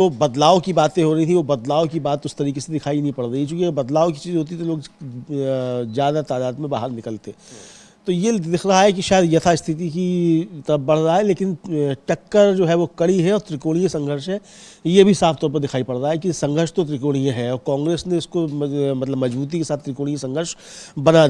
वो बदलाव की बातें हो रही थी, वो बदलाव की बात उस तरीके से दिखाई नहीं पड़ रही, क्योंकि बदलाव की चीज़ होती तो लोग ज़्यादा तादाद में बाहर निकलते। तो ये दिख रहा है कि शायद यथास्थिति की तरफ बढ़ रहा है, लेकिन टक्कर जो है वो कड़ी है और त्रिकोणीय संघर्ष है। ये भी साफ तौर पर दिखाई पड़ रहा है कि संघर्ष तो त्रिकोणीय है और कांग्रेस ने इसको मतलब मजबूती के साथ त्रिकोणीय संघर्ष बना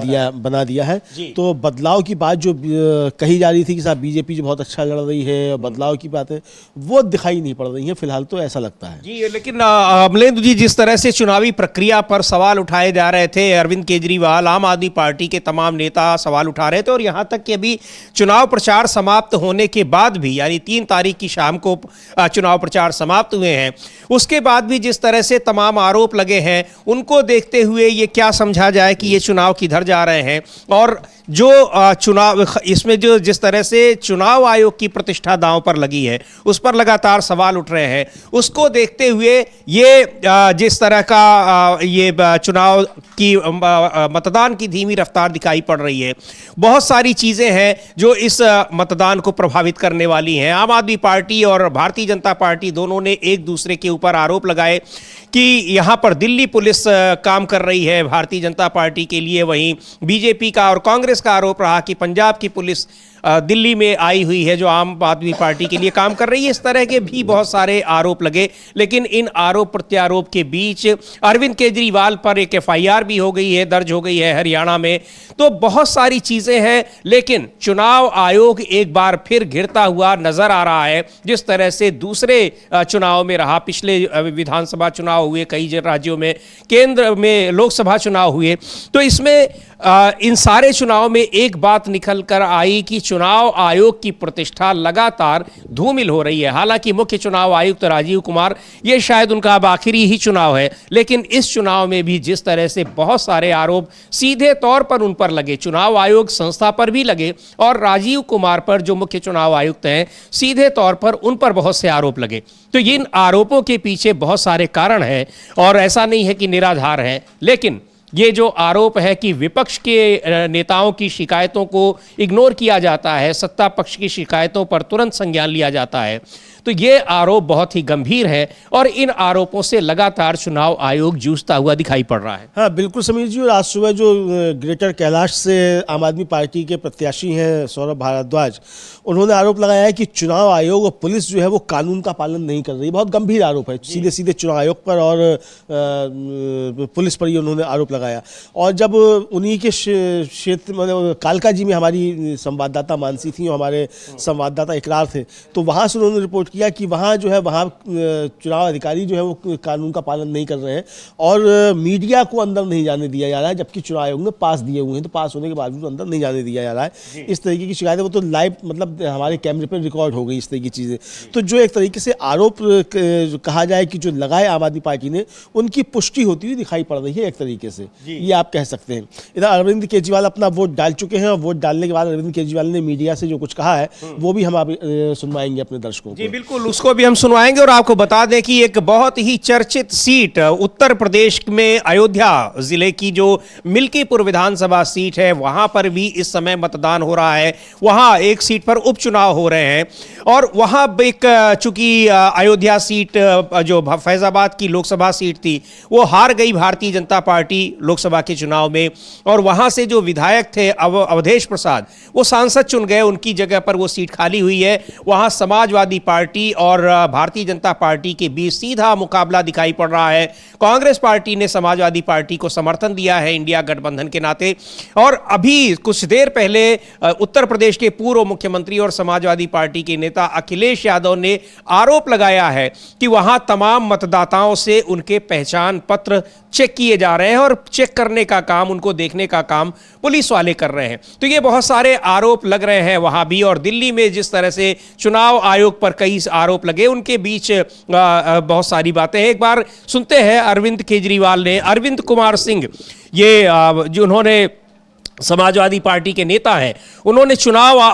दिया है। तो बदलाव की बात जो कही जा रही थी कि साहब बीजेपी जो बहुत अच्छा लड़ रही है और बदलाव की बातें वो दिखाई नहीं पड़ रही हैं फिलहाल, तो ऐसा लगता है जी। लेकिन अमलेंदु जी, जिस तरह से चुनावी प्रक्रिया पर सवाल उठाए जा रहे थे, अरविंद केजरीवाल, आम आदमी पार्टी के तमाम नेता सवाल उठा रहे थे और यहां तक कि अभी चुनाव प्रचार समाप्त होने के बाद भी, यानी 3 तारीख की शाम को चुनाव प्रचार समाप्त हुए हैं, उसके बाद भी जिस तरह से तमाम आरोप लगे हैं, उनको देखते हुए ये क्या समझा जाए कि ये चुनाव किधर जा रहे हैं। और जो चुनाव इसमें जो जिस तरह से चुनाव आयोग की प्रतिष्ठा दांव पर लगी है, उस पर लगातार सवाल उठ रहे हैं, उसको देखते हुए ये जिस तरह का ये चुनाव की मतदान की धीमी रफ्तार दिखाई पड़ रही है, बहुत सारी चीज़ें हैं जो इस मतदान को प्रभावित करने वाली हैं। आम आदमी पार्टी और भारतीय जनता पार्टी दोनों ने एक दूसरे के ऊपर आरोप लगाए कि यहाँ पर दिल्ली पुलिस काम कर रही है भारतीय जनता पार्टी के लिए, वहीं बीजेपी का और कांग्रेस का आरोप रहा कि पंजाब की पुलिस दिल्ली में आई हुई है जो आम आदमी पार्टी के लिए काम कर रही है। इस तरह के भी बहुत सारे आरोप लगे, लेकिन इन आरोप प्रत्यारोप के बीच अरविंद केजरीवाल पर एक एफआईआर भी हो गई है, दर्ज हो गई है हरियाणा में। तो बहुत सारी चीज़ें हैं, लेकिन चुनाव आयोग एक बार फिर घिरता हुआ नजर आ रहा है, जिस तरह से दूसरे चुनाव में रहा। पिछले विधानसभा चुनाव हुए कई राज्यों में, केंद्र में लोकसभा चुनाव हुए, तो इसमें इन सारे चुनाव में एक बात निकल कर आई कि चुनाव आयोग की प्रतिष्ठा लगातार धूमिल हो रही है। हालांकि मुख्य चुनाव आयुक्त राजीव कुमार, ये शायद उनका अब आखिरी ही चुनाव है, लेकिन इस चुनाव में भी जिस तरह से बहुत सारे आरोप सीधे तौर पर उन पर लगे, चुनाव आयोग संस्था पर भी लगे और राजीव कुमार पर जो मुख्य चुनाव आयुक्त हैं, सीधे तौर पर उन पर बहुत से आरोप लगे। तो इन आरोपों के पीछे बहुत सारे कारण हैं और ऐसा नहीं है कि निराधार है, लेकिन ये जो आरोप है कि विपक्ष के नेताओं की शिकायतों को इग्नोर किया जाता है, सत्ता पक्ष की शिकायतों पर तुरंत संज्ञान लिया जाता है, तो ये आरोप बहुत ही गंभीर है और इन आरोपों से लगातार चुनाव आयोग जूझता हुआ दिखाई पड़ रहा है। हाँ बिल्कुल समीर जी, और आज सुबह जो ग्रेटर कैलाश से आम आदमी पार्टी के प्रत्याशी हैं सौरभ भारद्वाज, उन्होंने आरोप लगाया है कि चुनाव आयोग और पुलिस जो है वो कानून का पालन नहीं कर रही। बहुत गंभीर आरोप है, सीधे सीधे चुनाव आयोग पर और पुलिस पर ही उन्होंने आरोप लगाया। और जब उन्हीं के क्षेत्र मतलब कालका जी में हमारी संवाददाता मानसी थी और हमारे संवाददाता इकरार थे, तो वहाँ से उन्होंने रिपोर्ट किया कि वहाँ जो है वहाँ चुनाव अधिकारी जो है वो कानून का पालन नहीं कर रहे हैं और मीडिया को अंदर नहीं जाने दिया जा रहा है, जबकि चुनाव आयोग ने पास दिए हुए हैं, तो पास होने के बावजूद अंदर नहीं जाने दिया जा रहा है। इस तरीके की शिकायतें वो तो लाइव मतलब हमारे कैमरे पर रिकॉर्ड हो गई इस तरह की चीज़ें। तो जो एक तरीके से आरोप कहा जाए कि जो लगाए आम आदमी पार्टी ने, उनकी पुष्टि होती हुई दिखाई पड़ रही है एक तरीके से, ये आप कह सकते हैं। इधर अरविंद केजरीवाल अपना वोट डाल चुके हैं और वोट डालने के बाद अरविंद केजरीवाल ने मीडिया से जो कुछ कहा है वो भी हम आप सुनवाएंगे अपने दर्शकों को। बिल्कुल, उसको भी हम सुनवाएंगे। और आपको बता दें कि एक बहुत ही चर्चित सीट उत्तर प्रदेश में अयोध्या जिले की जो मिल्कीपुर विधानसभा सीट है, वहां पर भी इस समय मतदान हो रहा है। वहां एक सीट पर उपचुनाव हो रहे हैं और वहां एक चूंकि अयोध्या सीट जो फैजाबाद की लोकसभा सीट थी, वो हार गई भारतीय जनता पार्टी लोकसभा के चुनाव में, और वहां से जो विधायक थे अवधेश प्रसाद, वो सांसद चुन गए, उनकी जगह पर वो सीट खाली हुई है। वहां समाजवादी पार्टी और भारतीय जनता पार्टी के बीच सीधा मुकाबला दिखाई पड़ रहा है। कांग्रेस पार्टी ने समाजवादी पार्टी को समर्थन दिया है इंडिया गठबंधन के नाते, और अभी कुछ देर पहले उत्तर प्रदेश के पूर्व मुख्यमंत्री और समाजवादी पार्टी के नेता अखिलेश यादव ने आरोप लगाया है कि वहां तमाम मतदाताओं से उनके पहचान पत्र चेक किए जा रहे हैं और चेक करने का काम, उनको देखने का काम पुलिस वाले कर रहे हैं। तो ये बहुत सारे आरोप लग रहे हैं वहां भी। और दिल्ली में जिस तरह से चुनाव आयोग पर कई आरोप लगे, उनके बीच बहुत सारी बातें हैं। एक बार सुनते हैं अरविंद केजरीवाल ने, अरविंद कुमार सिंह, ये जो उन्होंने समाजवादी पार्टी के नेता हैं, उन्होंने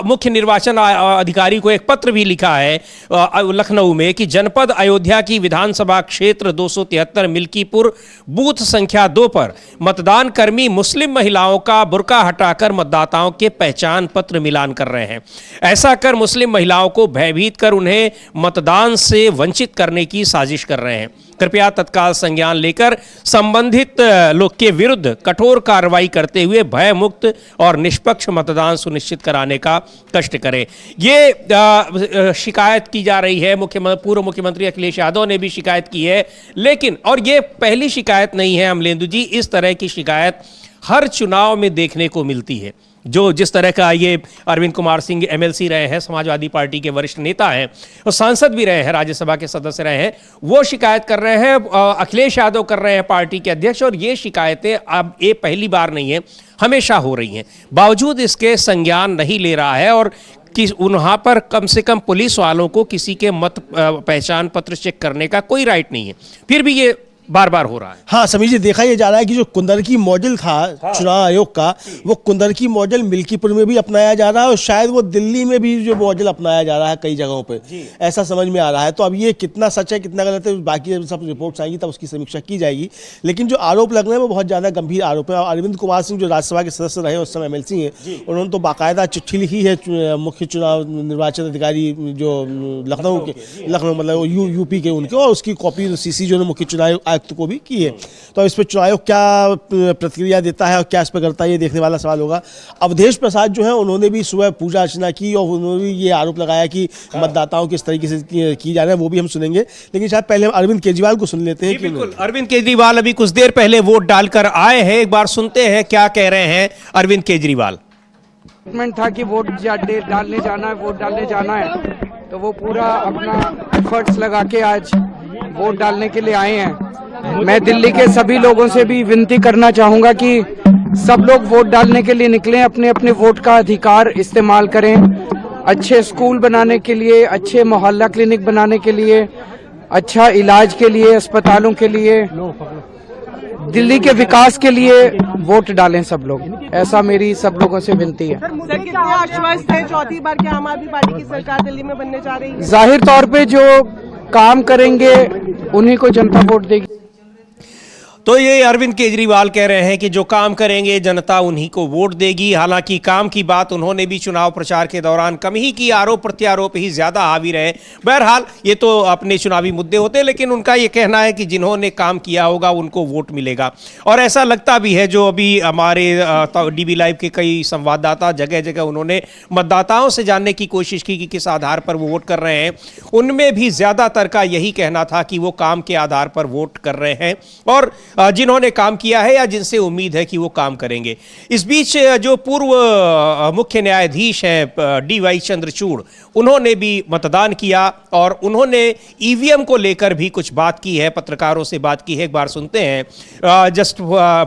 मुख्य निर्वाचन अधिकारी को एक पत्र भी लिखा है लखनऊ में कि जनपद अयोध्या की विधानसभा क्षेत्र 273 मिल्कीपुर बूथ संख्या 2 पर मतदान कर्मी मुस्लिम महिलाओं का बुर्का हटाकर मतदाताओं के पहचान पत्र मिलान कर रहे हैं। ऐसा कर मुस्लिम महिलाओं को भयभीत कर उन्हें मतदान से वंचित करने की साजिश कर रहे हैं। कृपया तत्काल संज्ञान लेकर संबंधित लोग के विरुद्ध कठोर कार्रवाई करते हुए भय मुक्त और निष्पक्ष मतदान सुनिश्चित कराने का कष्ट करें। ये शिकायत की जा रही है। पूर्व मुख्यमंत्री अखिलेश यादव ने भी शिकायत की है, लेकिन और ये पहली शिकायत नहीं है अमलेंदु जी, इस तरह की शिकायत हर चुनाव में देखने को मिलती है। जिस तरह का ये अरविंद कुमार सिंह एमएलसी रहे हैं, समाजवादी पार्टी के वरिष्ठ नेता हैं और सांसद भी रहे हैं, राज्यसभा के सदस्य रहे हैं, वो शिकायत कर रहे हैं, अखिलेश यादव कर रहे हैं पार्टी के अध्यक्ष, और ये शिकायतें अब ये पहली बार नहीं है, हमेशा हो रही हैं। बावजूद इसके संज्ञान नहीं ले रहा है और कि वहाँ पर कम से कम पुलिस वालों को किसी के मत पहचान पत्र चेक करने का कोई राइट नहीं है, फिर भी ये बार बार हो रहा है। हाँ समीर जी, देखा ये जा रहा है कि जो कुंदरकी मॉडल था चुनाव आयोग का, वो कुंदरकी मॉडल मिल्कीपुर में भी अपनाया जा रहा है और शायद वो दिल्ली में भी जो मॉडल अपनाया जा रहा है कई जगहों पे, ऐसा समझ में आ रहा है। तो अब ये कितना सच है कितना गलत है, बाकी सब रिपोर्ट्स आएंगी तब उसकी समीक्षा की जाएगी। लेकिन जो आरोप लग रहे हैं वो बहुत ज़्यादा गंभीर आरोप है। अरविंद कुमार सिंह जो राज्यसभा के सदस्य रहे उस समय एमएलसी हैं, उन्होंने तो बाकायदा चिट्ठी लिखी है मुख्य चुनाव निर्वाचन अधिकारी जो लखनऊ मतलब यूपी के उनके, और उसकी कॉपी सीसी जो मुख्य चुनाव आयुक्त को भी की है। तो इस पर चुनाव आयोग क्या प्रतिक्रिया देता है और क्या इस पर करता है, ये देखने वाला सवाल होगा। अवधेश प्रसाद जो है उन्होंने भी सुबह पूजा अर्चना की और उन्होंने भी ये आरोप लगाया कि मतदाताओं किस तरीके से की जा रहा है, वो भी हम सुनेंगे। लेकिन शायद पहले हम अरविंद केजरीवाल को सुन लेते हैं। बिल्कुल, अरविंद केजरीवाल अभी कुछ देर पहले वोट डालकर आए हैं, एक बार सुनते हैं क्या कह रहे हैं अरविंद केजरीवाल। था कि वोट डालने जाना है, तो वो पूरा अपना एफर्ट्स लगा के आज वोट डालने के लिए आए हैं। मैं दिल्ली के सभी लोगों से भी विनती करना चाहूंगा कि सब लोग वोट डालने के लिए निकलें, अपने अपने वोट का अधिकार इस्तेमाल करें। अच्छे स्कूल बनाने के लिए, अच्छे मोहल्ला क्लिनिक बनाने के लिए, अच्छा इलाज के लिए, अस्पतालों के लिए, दिल्ली के विकास के लिए वोट डालें सब लोग। ऐसा मेरी सब लोगों से विनती है। सर, कितने आश्वस्त हैं चौथी बार क्या आम आदमी पार्टी की सरकार दिल्ली में बनने जा रही है? जाहिर तौर पे जो काम करेंगे उन्हीं को जनता वोट देगी। तो ये अरविंद केजरीवाल कह रहे हैं कि जो काम करेंगे जनता उन्हीं को वोट देगी। हालांकि काम की बात उन्होंने भी चुनाव प्रचार के दौरान कम ही की, आरोप प्रत्यारोप ही ज्यादा हावी रहे। बहरहाल ये तो अपने चुनावी मुद्दे होते हैं, लेकिन उनका ये कहना है कि जिन्होंने काम किया होगा उनको वोट मिलेगा। और ऐसा लगता भी है, जो अभी हमारे डीबी लाइव के कई संवाददाता जगह जगह उन्होंने मतदाताओं से जानने की कोशिश की कि किस आधार पर वो वोट कर रहे हैं, उनमें भी ज्यादातर का यही कहना था कि वो काम के आधार पर वोट कर रहे हैं और जिन्होंने काम किया है या जिनसे उम्मीद है कि वो काम करेंगे। इस बीच जो पूर्व मुख्य न्यायाधीश हैं DY चंद्रचूड़, उन्होंने भी मतदान किया और उन्होंने ईवीएम को लेकर भी कुछ बात की है, पत्रकारों से बात की है। एक बार सुनते हैं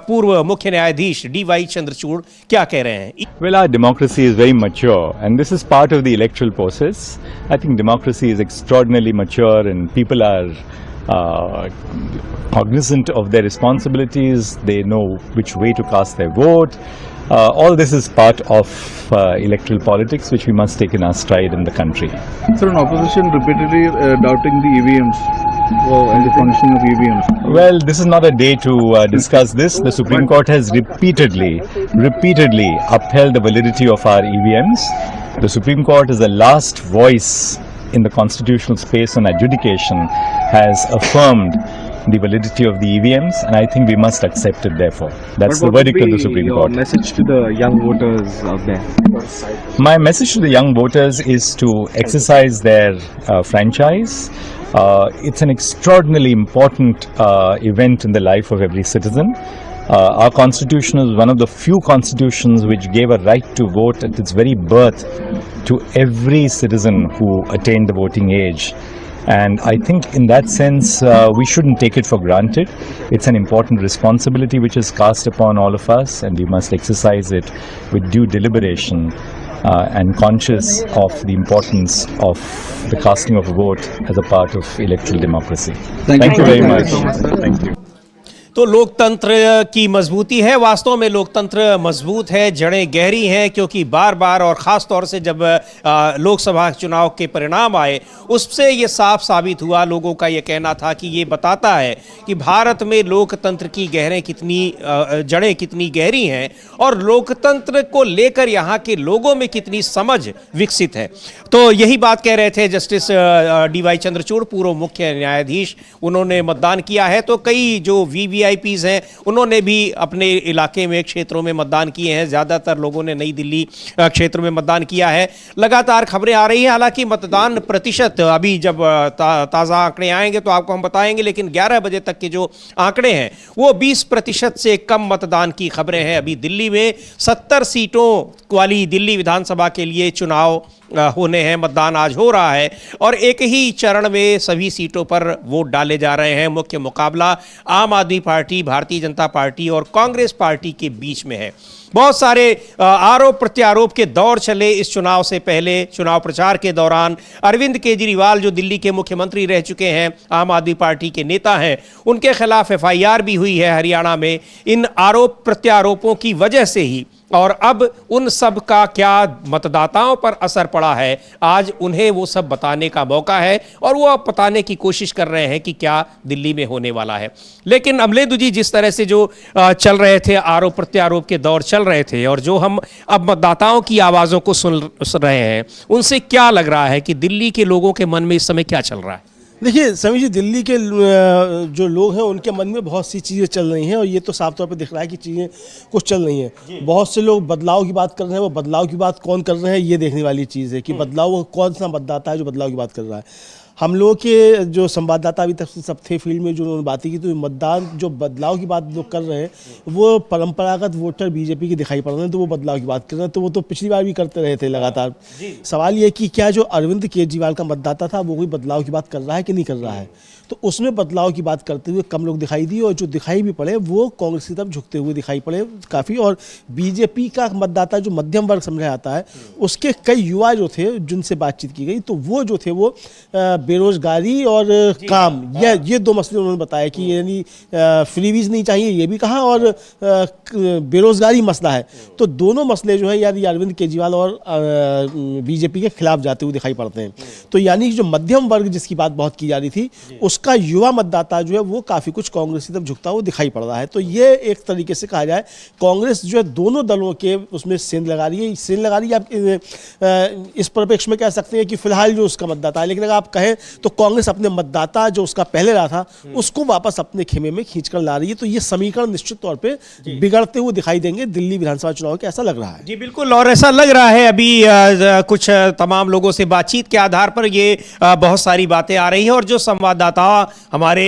पूर्व मुख्य न्यायाधीश DY चंद्रचूड़ क्या कह रहे हैं। Well, our democracy is very mature and this is part of the electoral process. I think democracy is extraordinarily mature and people are cognizant of their responsibilities. They know which way to cast their vote. All this is part of electoral politics, which we must take in our stride in the country. Sir, an opposition repeatedly doubting the EVMs and the functioning of EVMs. Well, this is not a day to discuss this. The Supreme Court has repeatedly upheld the validity of our EVMs. The Supreme Court is the last voice in the constitutional space on adjudication, has affirmed the validity of the EVMs, and I think we must accept it. Therefore, that's the verdict of the Supreme Court. Your message to the young voters out there? My message to the young voters is to exercise their franchise. It's an extraordinarily important event in the life of every citizen. Our constitution is one of the few constitutions which gave a right to vote at its very birth to every citizen who attained the voting age. And I think in that sense, we shouldn't take it for granted. It's an important responsibility which is cast upon all of us, and we must exercise it with due deliberation and conscious of the importance of the casting of a vote as a part of electoral democracy. Thank you very much. Thank you. तो लोकतंत्र की मजबूती है, वास्तव में लोकतंत्र मजबूत है, जड़ें गहरी हैं, क्योंकि बार बार और ख़ास तौर से जब लोकसभा चुनाव के परिणाम आए उससे ये साफ साबित हुआ। लोगों का ये कहना था कि ये बताता है कि भारत में लोकतंत्र की जड़ें कितनी गहरी हैं और लोकतंत्र को लेकर यहाँ के लोगों में कितनी समझ विकसित है। तो यही बात कह रहे थे जस्टिस DY चंद्रचूड़, पूर्व मुख्य न्यायाधीश। उन्होंने मतदान किया है, तो कई जो VVIPs हैं उन्होंने भी अपने इलाके में, क्षेत्रों में मतदान किए हैं। ज़्यादातर लोगों ने नई दिल्ली क्षेत्र में मतदान किया है। लगातार खबरें आ रही हैं, हालांकि मतदान प्रतिशत अभी जब ताज़ा आंकड़े आएंगे तो आपको हम बताएंगे, लेकिन 11 बजे तक के जो आंकड़े हैं वो 20% से कम मतदान की खबरें हैं। अभी दिल्ली में 70 सीटों वाली दिल्ली विधानसभा के लिए चुनाव होने हैं, मतदान आज हो रहा है और एक ही चरण में सभी सीटों पर वोट डाले जा रहे हैं। मुख्य मुकाबला आम आदमी पार्टी, भारतीय जनता पार्टी और कांग्रेस पार्टी के बीच में है। बहुत सारे आरोप प्रत्यारोप के दौर चले इस चुनाव से पहले। चुनाव प्रचार के दौरान अरविंद केजरीवाल, जो दिल्ली के मुख्यमंत्री रह चुके हैं, आम आदमी पार्टी के नेता हैं, उनके खिलाफ FIR भी हुई है हरियाणा में इन आरोप प्रत्यारोपों की वजह से ही। और अब उन सब का क्या मतदाताओं पर असर पड़ा है, आज उन्हें वो सब बताने का मौका है और वो अब बताने की कोशिश कर रहे हैं कि क्या दिल्ली में होने वाला है। लेकिन अमलेंदु जी, जिस तरह से जो चल रहे थे, आरोप प्रत्यारोप के दौर चल रहे थे और जो हम अब मतदाताओं की आवाज़ों को सुन रहे हैं, उनसे क्या लग रहा है कि दिल्ली के लोगों के मन में इस समय क्या चल रहा है? देखिए समी जी, दिल्ली के जो लोग हैं उनके मन में बहुत सी चीज़ें चल रही हैं और ये तो साफ तौर पे दिख रहा है कि चीज़ें कुछ चल रही हैं। बहुत से लोग बदलाव की बात कर रहे हैं, वो बदलाव की बात कौन कर रहे हैं ये देखने वाली चीज़ है कि बदलाव, कौन सा मतदाता है जो बदलाव की बात कर रहा है। हम लोगों के जो संवाददाता अभी तक सब थे फील्ड में, जो उन्होंने बातें की, तो मतदान जो बदलाव की बात लोग कर रहे हैं वो परंपरागत वोटर BJP के दिखाई पड़ रहे हैं, तो वो बदलाव की बात कर रहे हैं। तो वो तो पिछली बार भी करते रहे थे लगातार। सवाल ये कि क्या जो अरविंद केजरीवाल का मतदाता था वो कोई बदलाव की बात कर रहा है कि नहीं कर रहा है। तो उसमें बदलाव की बात करते हुए कम लोग दिखाई दिए और जो दिखाई भी पड़े वो कांग्रेस की तरफ झुकते हुए दिखाई पड़े काफ़ी। और BJP का मतदाता जो मध्यम वर्ग समझा जाता है, उसके कई युवा जो थे जिनसे बातचीत की गई, तो वो जो थे वो बेरोजगारी और काम, ये दो मसले उन्होंने बताया कि यानी फ्रीवीज नहीं चाहिए ये भी कहा और बेरोजगारी मसला है। तो दोनों मसले जो है यानी अरविंद केजरीवाल और BJP के खिलाफ जाते हुए दिखाई पड़ते हैं। तो यानी जो मध्यम वर्ग जिसकी बात बहुत की जा रही थी, उसका युवा मतदाता जो है वो काफ़ी कुछ कांग्रेस की तरफ झुकता हुआ दिखाई पड़ रहा है। तो ये एक तरीके से कहा जाए कांग्रेस जो है दोनों दलों के उसमें सेंध लगा रही है। सेंध लगा रही है आप इस परिप्रेक्ष्य में कह सकते हैं कि फिलहाल जो उसका मतदाता है, लेकिन अगर आप कहें तो कांग्रेस अपने मतदाता जो उसका पहले रहा था उसको वापस अपने खेमे में खींचकर ला रही है। तो ये समीकरण निश्चित तौर पे बिगड़ते हुए दिखाई देंगे दिल्ली विधानसभा चुनाव के, ऐसा लग रहा है। जी बिल्कुल, और ऐसा लग रहा है अभी कुछ तमाम लोगों से बातचीत के आधार पर ये बहुत सारी बातें आ रही हैं और जो संवाददाता हमारे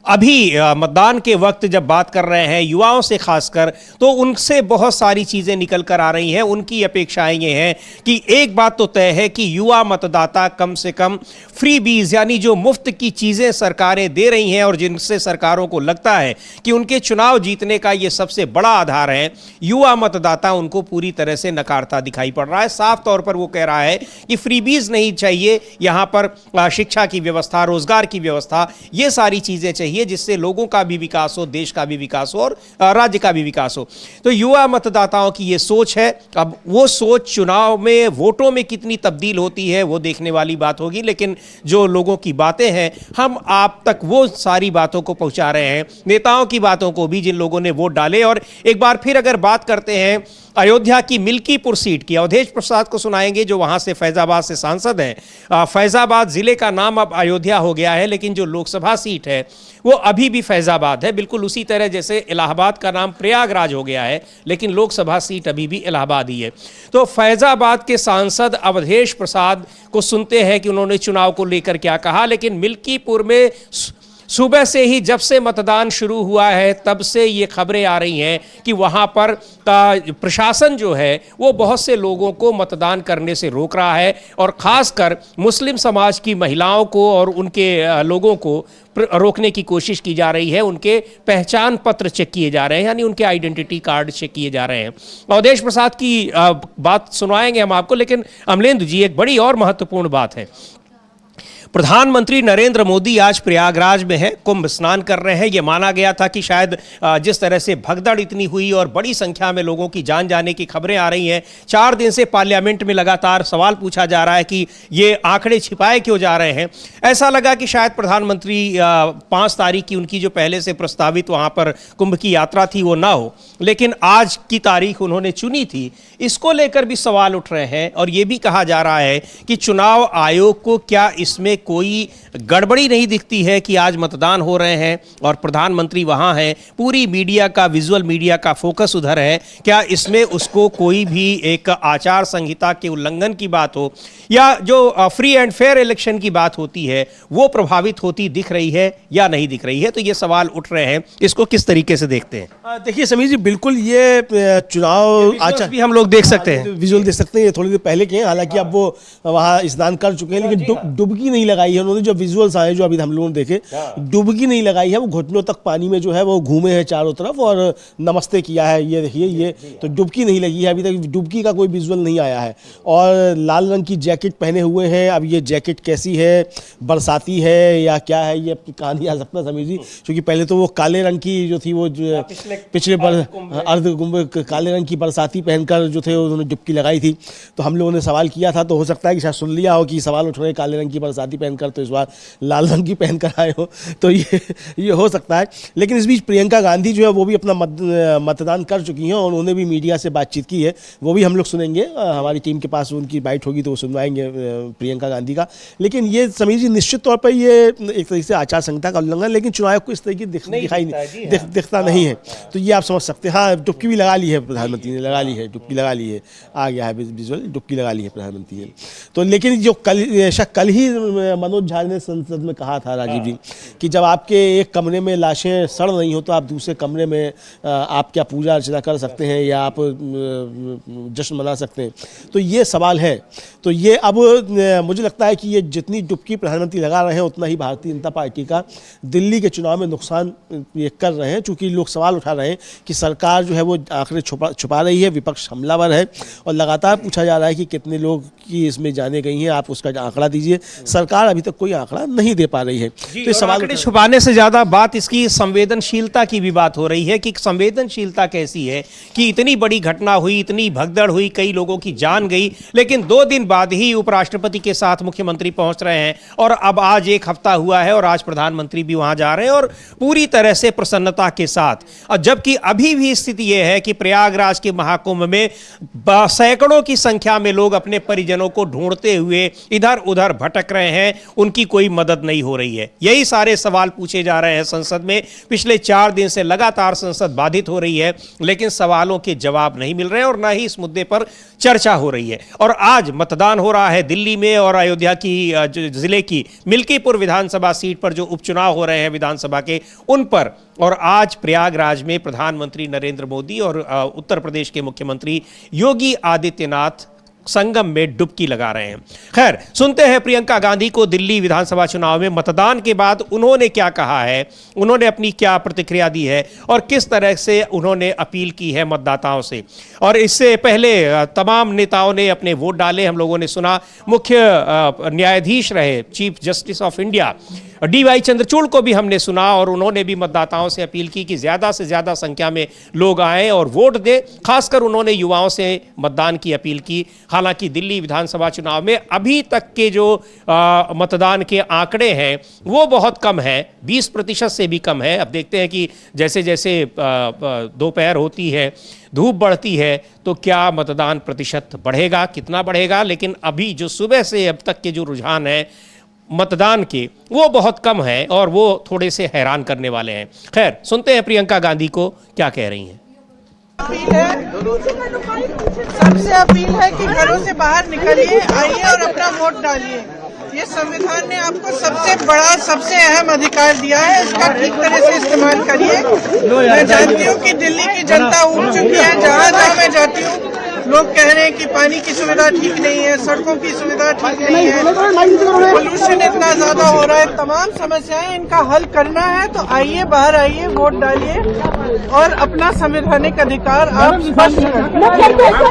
अभी मतदान के वक्त जब बात कर रहे हैं युवाओं से खासकर, तो उनसे बहुत सारी चीज़ें निकल कर आ रही हैं। उनकी अपेक्षाएं ये हैं कि एक बात तो तय है कि युवा मतदाता कम से कम फ्रीबीज यानी जो मुफ्त की चीज़ें सरकारें दे रही हैं और जिनसे सरकारों को लगता है कि उनके चुनाव जीतने का ये सबसे बड़ा आधार है, युवा मतदाता उनको पूरी तरह से नकारता दिखाई पड़ रहा है। साफ तौर पर वो कह रहा है कि फ्रीबीज नहीं चाहिए, यहाँ पर शिक्षा की व्यवस्था, रोजगार की व्यवस्था, ये सारी चीज़ें चाहिए जिससे लोगों का भी विकास हो, देश का भी विकास हो और राज्य का भी विकास हो। तो युवा मतदाताओं की ये सोच है। अब वो सोच चुनाव में वोटों में कितनी तब्दील होती है वो देखने वाली बात होगी, लेकिन जो लोगों की बातें हैं हम आप तक वो सारी बातों को पहुंचा रहे हैं, नेताओं की बातों को भी जिन लोगों ने वोट डाले। और एक बार फिर अगर बात करते हैं अयोध्या की मिल्कीपुर सीट की, अवधेश प्रसाद को सुनाएंगे जो वहां से फैजाबाद से सांसद हैं। फैजाबाद जिले का नाम अब अयोध्या हो गया है, लेकिन जो लोकसभा सीट है वो अभी भी फैजाबाद है, बिल्कुल उसी तरह जैसे इलाहाबाद का नाम प्रयागराज हो गया है, लेकिन लोकसभा सीट अभी भी इलाहाबाद ही है। तो फैजाबाद के सांसद अवधेश प्रसाद को सुनते हैं कि उन्होंने चुनाव को लेकर क्या कहा। लेकिन मिल्कीपुर में सुबह से ही जब से मतदान शुरू हुआ है तब से ये खबरें आ रही हैं कि वहाँ पर प्रशासन जो है वो बहुत से लोगों को मतदान करने से रोक रहा है और ख़ासकर मुस्लिम समाज की महिलाओं को और उनके लोगों को रोकने की कोशिश की जा रही है। उनके पहचान पत्र चेक किए जा रहे हैं, यानी उनके आइडेंटिटी कार्ड चेक किए जा रहे हैं। अवधेश प्रसाद की बात सुनाएंगे हम आपको, लेकिन अमलेंदु जी एक बड़ी और महत्वपूर्ण बात है, प्रधानमंत्री नरेंद्र मोदी आज प्रयागराज में है, कुंभ स्नान कर रहे हैं। ये माना गया था कि शायद जिस तरह से भगदड़ इतनी हुई और बड़ी संख्या में लोगों की जान जाने की खबरें आ रही हैं, 4 दिन से पार्लियामेंट में लगातार सवाल पूछा जा रहा है कि ये आंकड़े छिपाए क्यों जा रहे हैं। ऐसा लगा कि शायद प्रधानमंत्री 5 तारीख की उनकी जो पहले से प्रस्तावित वहां पर कुंभ की यात्रा थी वो ना हो, लेकिन आज की तारीख उन्होंने चुनी थी। इसको लेकर भी सवाल उठ रहे हैं और ये भी कहा जा रहा है कि चुनाव आयोग को क्या इसमें कोई गड़बड़ी नहीं दिखती है कि आज मतदान हो रहे हैं और प्रधानमंत्री वहां हैं, पूरी मीडिया का, विजुअल मीडिया का फोकस उधर है, क्या इसमें उसको कोई भी एक आचार संहिता के उल्लंघन की बात हो या जो फ्री एंड फेयर इलेक्शन की बात होती है वो प्रभावित होती दिख रही है या नहीं दिख रही है? तो ये सवाल उठ रहे हैं, इसको किस तरीके से देखते हैं? देखिए समीर जी, बिल्कुल ये चुनाव आचार भी हम लोग देख सकते हैं, विजुअल देख सकते हैं, ये थोड़ी देर पहले के हैं, हालांकि अब वो वहाँ स्नान कर चुके हैं, लेकिन डुबकी नहीं लगाई है उन्होंने। जो विजुअल्स आए जो अभी हम लोगों ने देखे, डुबकी नहीं लगाई है, वो घुटनों तक पानी में जो है वो घूमे हैं चारों तरफ और नमस्ते किया है। ये देखिए, ये तो डुबकी नहीं लगी है, अभी तक डुबकी का कोई विजुअल नहीं आया है। और लाल रंग की जैकेट पहने हुए हैं। अब ये जैकेट कैसी है, बरसाती है या क्या है, ये कहानी आ सकता है समीर जी, क्योंकि पहले तो वो काले रंग की जो थी वो पिछले अर्ध कुंभ काले रंग की बरसाती पहनकर जो थे उन्होंने डुबकी लगाई थी। तो हम लोगों ने सवाल किया था, तो हो सकता है कि शायद सुन लिया हो कि सवाल उठ रहे काले रंग की बरसाती पहनकर, तो इस बार लाल रंग की पहनकर आए हो, तो ये हो सकता है। लेकिन इस बीच प्रियंका गांधी जो है वो भी अपना मतदान कर चुकी हैं और उन्होंने भी मीडिया से बातचीत की है, वो भी हम लोग सुनेंगे। हमारी टीम के पास उनकी बाइट होगी तो वो सुनवाएंगे प्रियंका गांधी का। लेकिन ये समीर जी, निश्चित तौर पर ये एक तरीके से आचार संहिता का उल्लंघन, लेकिन चुनाव को इस तरीके दिखता नहीं है, तो ये आप समझ सकते हैं। हाँ, डुबकी भी लगा ली है प्रधानमंत्री ने, लगा ली है, डुबकी लगा ली है, आ गया है विजुअल, डुबकी लगा ली है प्रधानमंत्री ने। तो लेकिन जो कल ही मनोज झा ने संसद में कहा था, राजीव जी, कि जब आपके एक कमरे में लाशें सड़ रही हो तो आप दूसरे कमरे में आप क्या पूजा अर्चना कर सकते हैं या आप जश्न मना सकते हैं। तो ये सवाल है। तो ये अब मुझे लगता है कि ये जितनी डुबकी प्रधानमंत्री लगा रहे हैं उतना ही भारतीय जनता पार्टी का दिल्ली के चुनाव में नुकसान ये कर रहे हैं, चूँकि लोग सवाल उठा रहे हैं कि सरकार जो है वो आंकड़े छुपा रही है, विपक्ष हमलावर है और लगातार पूछा जा रहा है कि कितने लोग की इसमें जाने गई हैं, आप उसका आंकड़ा दीजिए। सरकार अभी तक कोई आंकड़ा नहीं दे पा रही है। तो सवाल छुपाने से ज्यादा बात इसकी संवेदनशीलता की भी बात हो रही है कि संवेदनशीलता कैसी है कि इतनी बड़ी घटना हुई, इतनी भगदड़ हुई, कई लोगों की जान गई, लेकिन 2 दिन बाद ही उपराष्ट्रपति के साथ मुख्यमंत्री पहुंच रहे हैं और अब आज 1 हफ्ता हुआ है और आज प्रधानमंत्री भी वहां जा रहे हैं और पूरी तरह से प्रसन्नता के साथ। और जबकि अभी भी स्थिति यह है कि प्रयागराज के महाकुंभ में सैकड़ों की संख्या में लोग अपने परिजनों को ढूंढते हुए इधर उधर भटक रहे हैं, उनकी कोई मदद नहीं हो रही है। यही सारे सवाल पूछे जा रहे हैं संसद में। पिछले 4 दिन से लगातार संसद बाधित हो रही है, लेकिन सवालों के जवाब नहीं मिल रहे हैं और न ही इस मुद्दे पर चर्चा हो रही है। और आज मतदान हो रहा है दिल्ली में और अयोध्या की जिले की मिल्कीपुर विधानसभा सीट पर जो उपचुनाव हो रहे हैं विधानसभा के, उन पर। और आज प्रयागराज में प्रधानमंत्री नरेंद्र मोदी और उत्तर प्रदेश के मुख्यमंत्री योगी आदित्यनाथ संगम में डुबकी लगा रहे हैं। खैर, सुनते हैं प्रियंका गांधी को दिल्ली विधानसभा चुनाव में मतदान के बाद उन्होंने क्या कहा है, उन्होंने अपनी क्या प्रतिक्रिया दी है और किस तरह से उन्होंने अपील की है मतदाताओं से। और इससे पहले तमाम नेताओं ने अपने वोट डाले। हम लोगों ने सुना मुख्य न्यायाधीश रहे chief justice of India DY Chandrachud को भी हमने सुना और उन्होंने भी मतदाताओं से अपील की कि ज़्यादा से ज़्यादा संख्या में लोग आएँ और वोट दें। खासकर उन्होंने युवाओं से मतदान की अपील की। हालांकि दिल्ली विधानसभा चुनाव में अभी तक के जो मतदान के आंकड़े हैं वो बहुत कम है, 20% से भी कम है। अब देखते हैं कि जैसे जैसे दोपहर होती है, धूप बढ़ती है, तो क्या मतदान प्रतिशत बढ़ेगा, कितना बढ़ेगा। लेकिन अभी जो सुबह से अब तक के जो रुझान है मतदान के, वो बहुत कम है और वो थोड़े से हैरान करने वाले हैं। खैर, सुनते हैं प्रियंका गांधी को क्या कह रही हैं। सबसे अपील है कि घरों से बाहर निकलिए, आइए और अपना वोट डालिए। ये संविधान ने आपको सबसे बड़ा, सबसे अहम अधिकार दिया है, इसका ठीक तरह से इस्तेमाल करिए। मैं जानती हूँ कि दिल्ली की जनता उठ चुकी है। जहाँ जहाँ मैं जाती हूँ लोग कह रहे हैं कि पानी की सुविधा ठीक नहीं है, सड़कों की सुविधा ठीक नहीं है, पोल्यूशन इतना ज्यादा हो रहा है, तमाम समस्याएं, इनका हल करना है तो आइए, बाहर आइए, वोट डालिए और अपना संवैधानिक अधिकार आप स्पष्ट करें।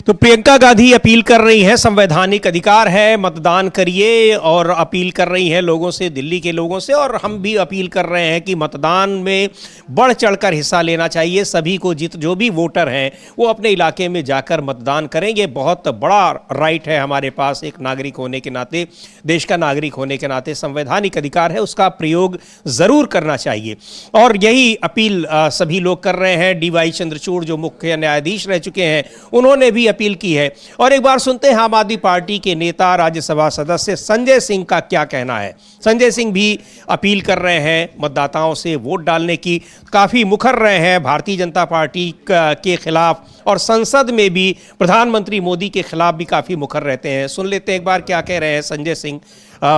तो प्रियंका गांधी अपील कर रही हैं, संवैधानिक अधिकार है, मतदान करिए, और अपील कर रही हैं लोगों से, दिल्ली के लोगों से, और हम भी अपील कर रहे हैं कि मतदान में बढ़ चढ़कर हिस्सा लेना चाहिए सभी को। जो भी वोटर हैं वो अपने इलाके में जाकर मतदान करेंगे। बहुत बड़ा राइट है हमारे पास एक नागरिक होने के नाते, देश का नागरिक होने के नाते संवैधानिक अधिकार है, उसका प्रयोग जरूर करना चाहिए। और यही अपील सभी लोग कर रहे हैं। DY चंद्रचूड़ जो मुख्य न्यायाधीश रह चुके हैं, उन्होंने भी अपील की है। और एक बार सुनते हैं आम आदमी पार्टी के नेता राज्यसभा सदस्य संजय सिंह का क्या कहना है। संजय सिंह भी अपील कर रहे हैं मतदाताओं से वोट डालने की, काफी मुखर रहे हैं भारतीय जनता पार्टी के खिलाफ, और संसद में भी प्रधानमंत्री मोदी के खिलाफ भी काफी मुखर रहते हैं। सुन लेते हैं एक बार क्या कह रहे हैं संजय सिंह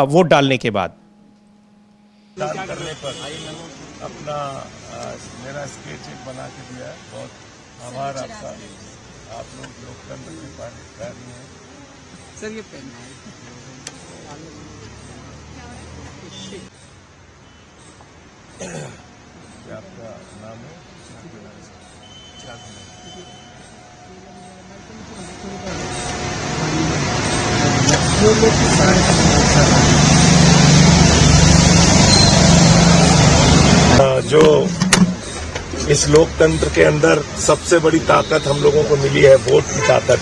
वोट डालने के बाद। करने पर अपना मेरा स्केच एक बना के दिया है। बहुत आभार आपका, आप लोग लोकतंत्र के प्राणी हैं। सर ये पेन क्या आपका नाम है? जो इस लोकतंत्र के अंदर सबसे बड़ी ताकत हम लोगों को मिली है, वोट की ताकत।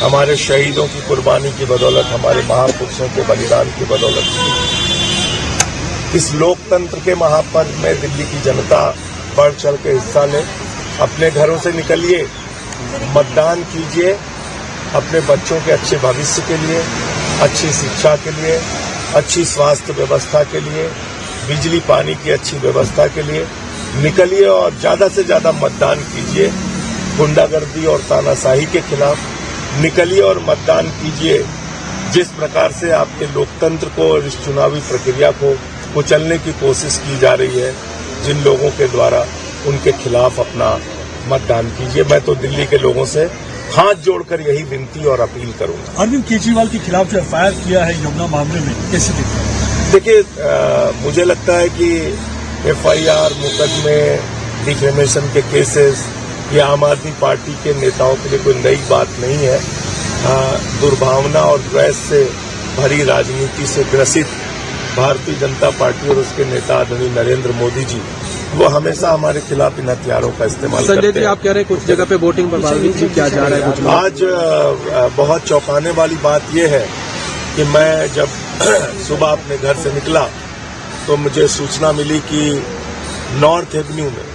हमारे शहीदों की कुर्बानी की बदौलत, हमारे महापुरुषों के बलिदान की बदौलत इस लोकतंत्र के महापर्व में दिल्ली की जनता बढ़ चढ़ के हिस्सा ले। अपने घरों से निकलिए, मतदान कीजिए, अपने बच्चों के अच्छे भविष्य के लिए, अच्छी शिक्षा के लिए, अच्छी स्वास्थ्य व्यवस्था के लिए, बिजली पानी की अच्छी व्यवस्था के लिए निकलिए और ज्यादा से ज्यादा मतदान कीजिए। गुंडागर्दी और तानाशाही के खिलाफ निकलिए और मतदान कीजिए। जिस प्रकार से आपके लोकतंत्र को और इस चुनावी प्रक्रिया को कुचलने की कोशिश की जा रही है जिन लोगों के द्वारा, उनके खिलाफ अपना मतदान कीजिए। मैं तो दिल्ली के लोगों से हाथ जोड़कर यही विनती और अपील करूंगा। अरविंद केजरीवाल के खिलाफ जो एफआईआर किया है यमुना मामले में, कैसे देखते हैं? देखिए, मुझे लगता है कि एफआईआर, मुकदमे, डिफेमेशन के केसेस ये आम आदमी पार्टी के नेताओं के लिए कोई नई बात नहीं है। दुर्भावना और द्वेष से भरी राजनीति से ग्रसित भारतीय जनता पार्टी और उसके नेता आदरणीय नरेंद्र मोदी जी, वो हमेशा हमारे खिलाफ इन हथियारों का इस्तेमाल करते हैं। संजय जी, आप कह रहे हैं कुछ जगह पे वोटिंग पर क्या जा रहा है कुछ? आज बहुत चौंकाने वाली बात यह है कि मैं जब सुबह अपने घर से निकला तो मुझे सूचना मिली कि नॉर्थ एवेन्यू में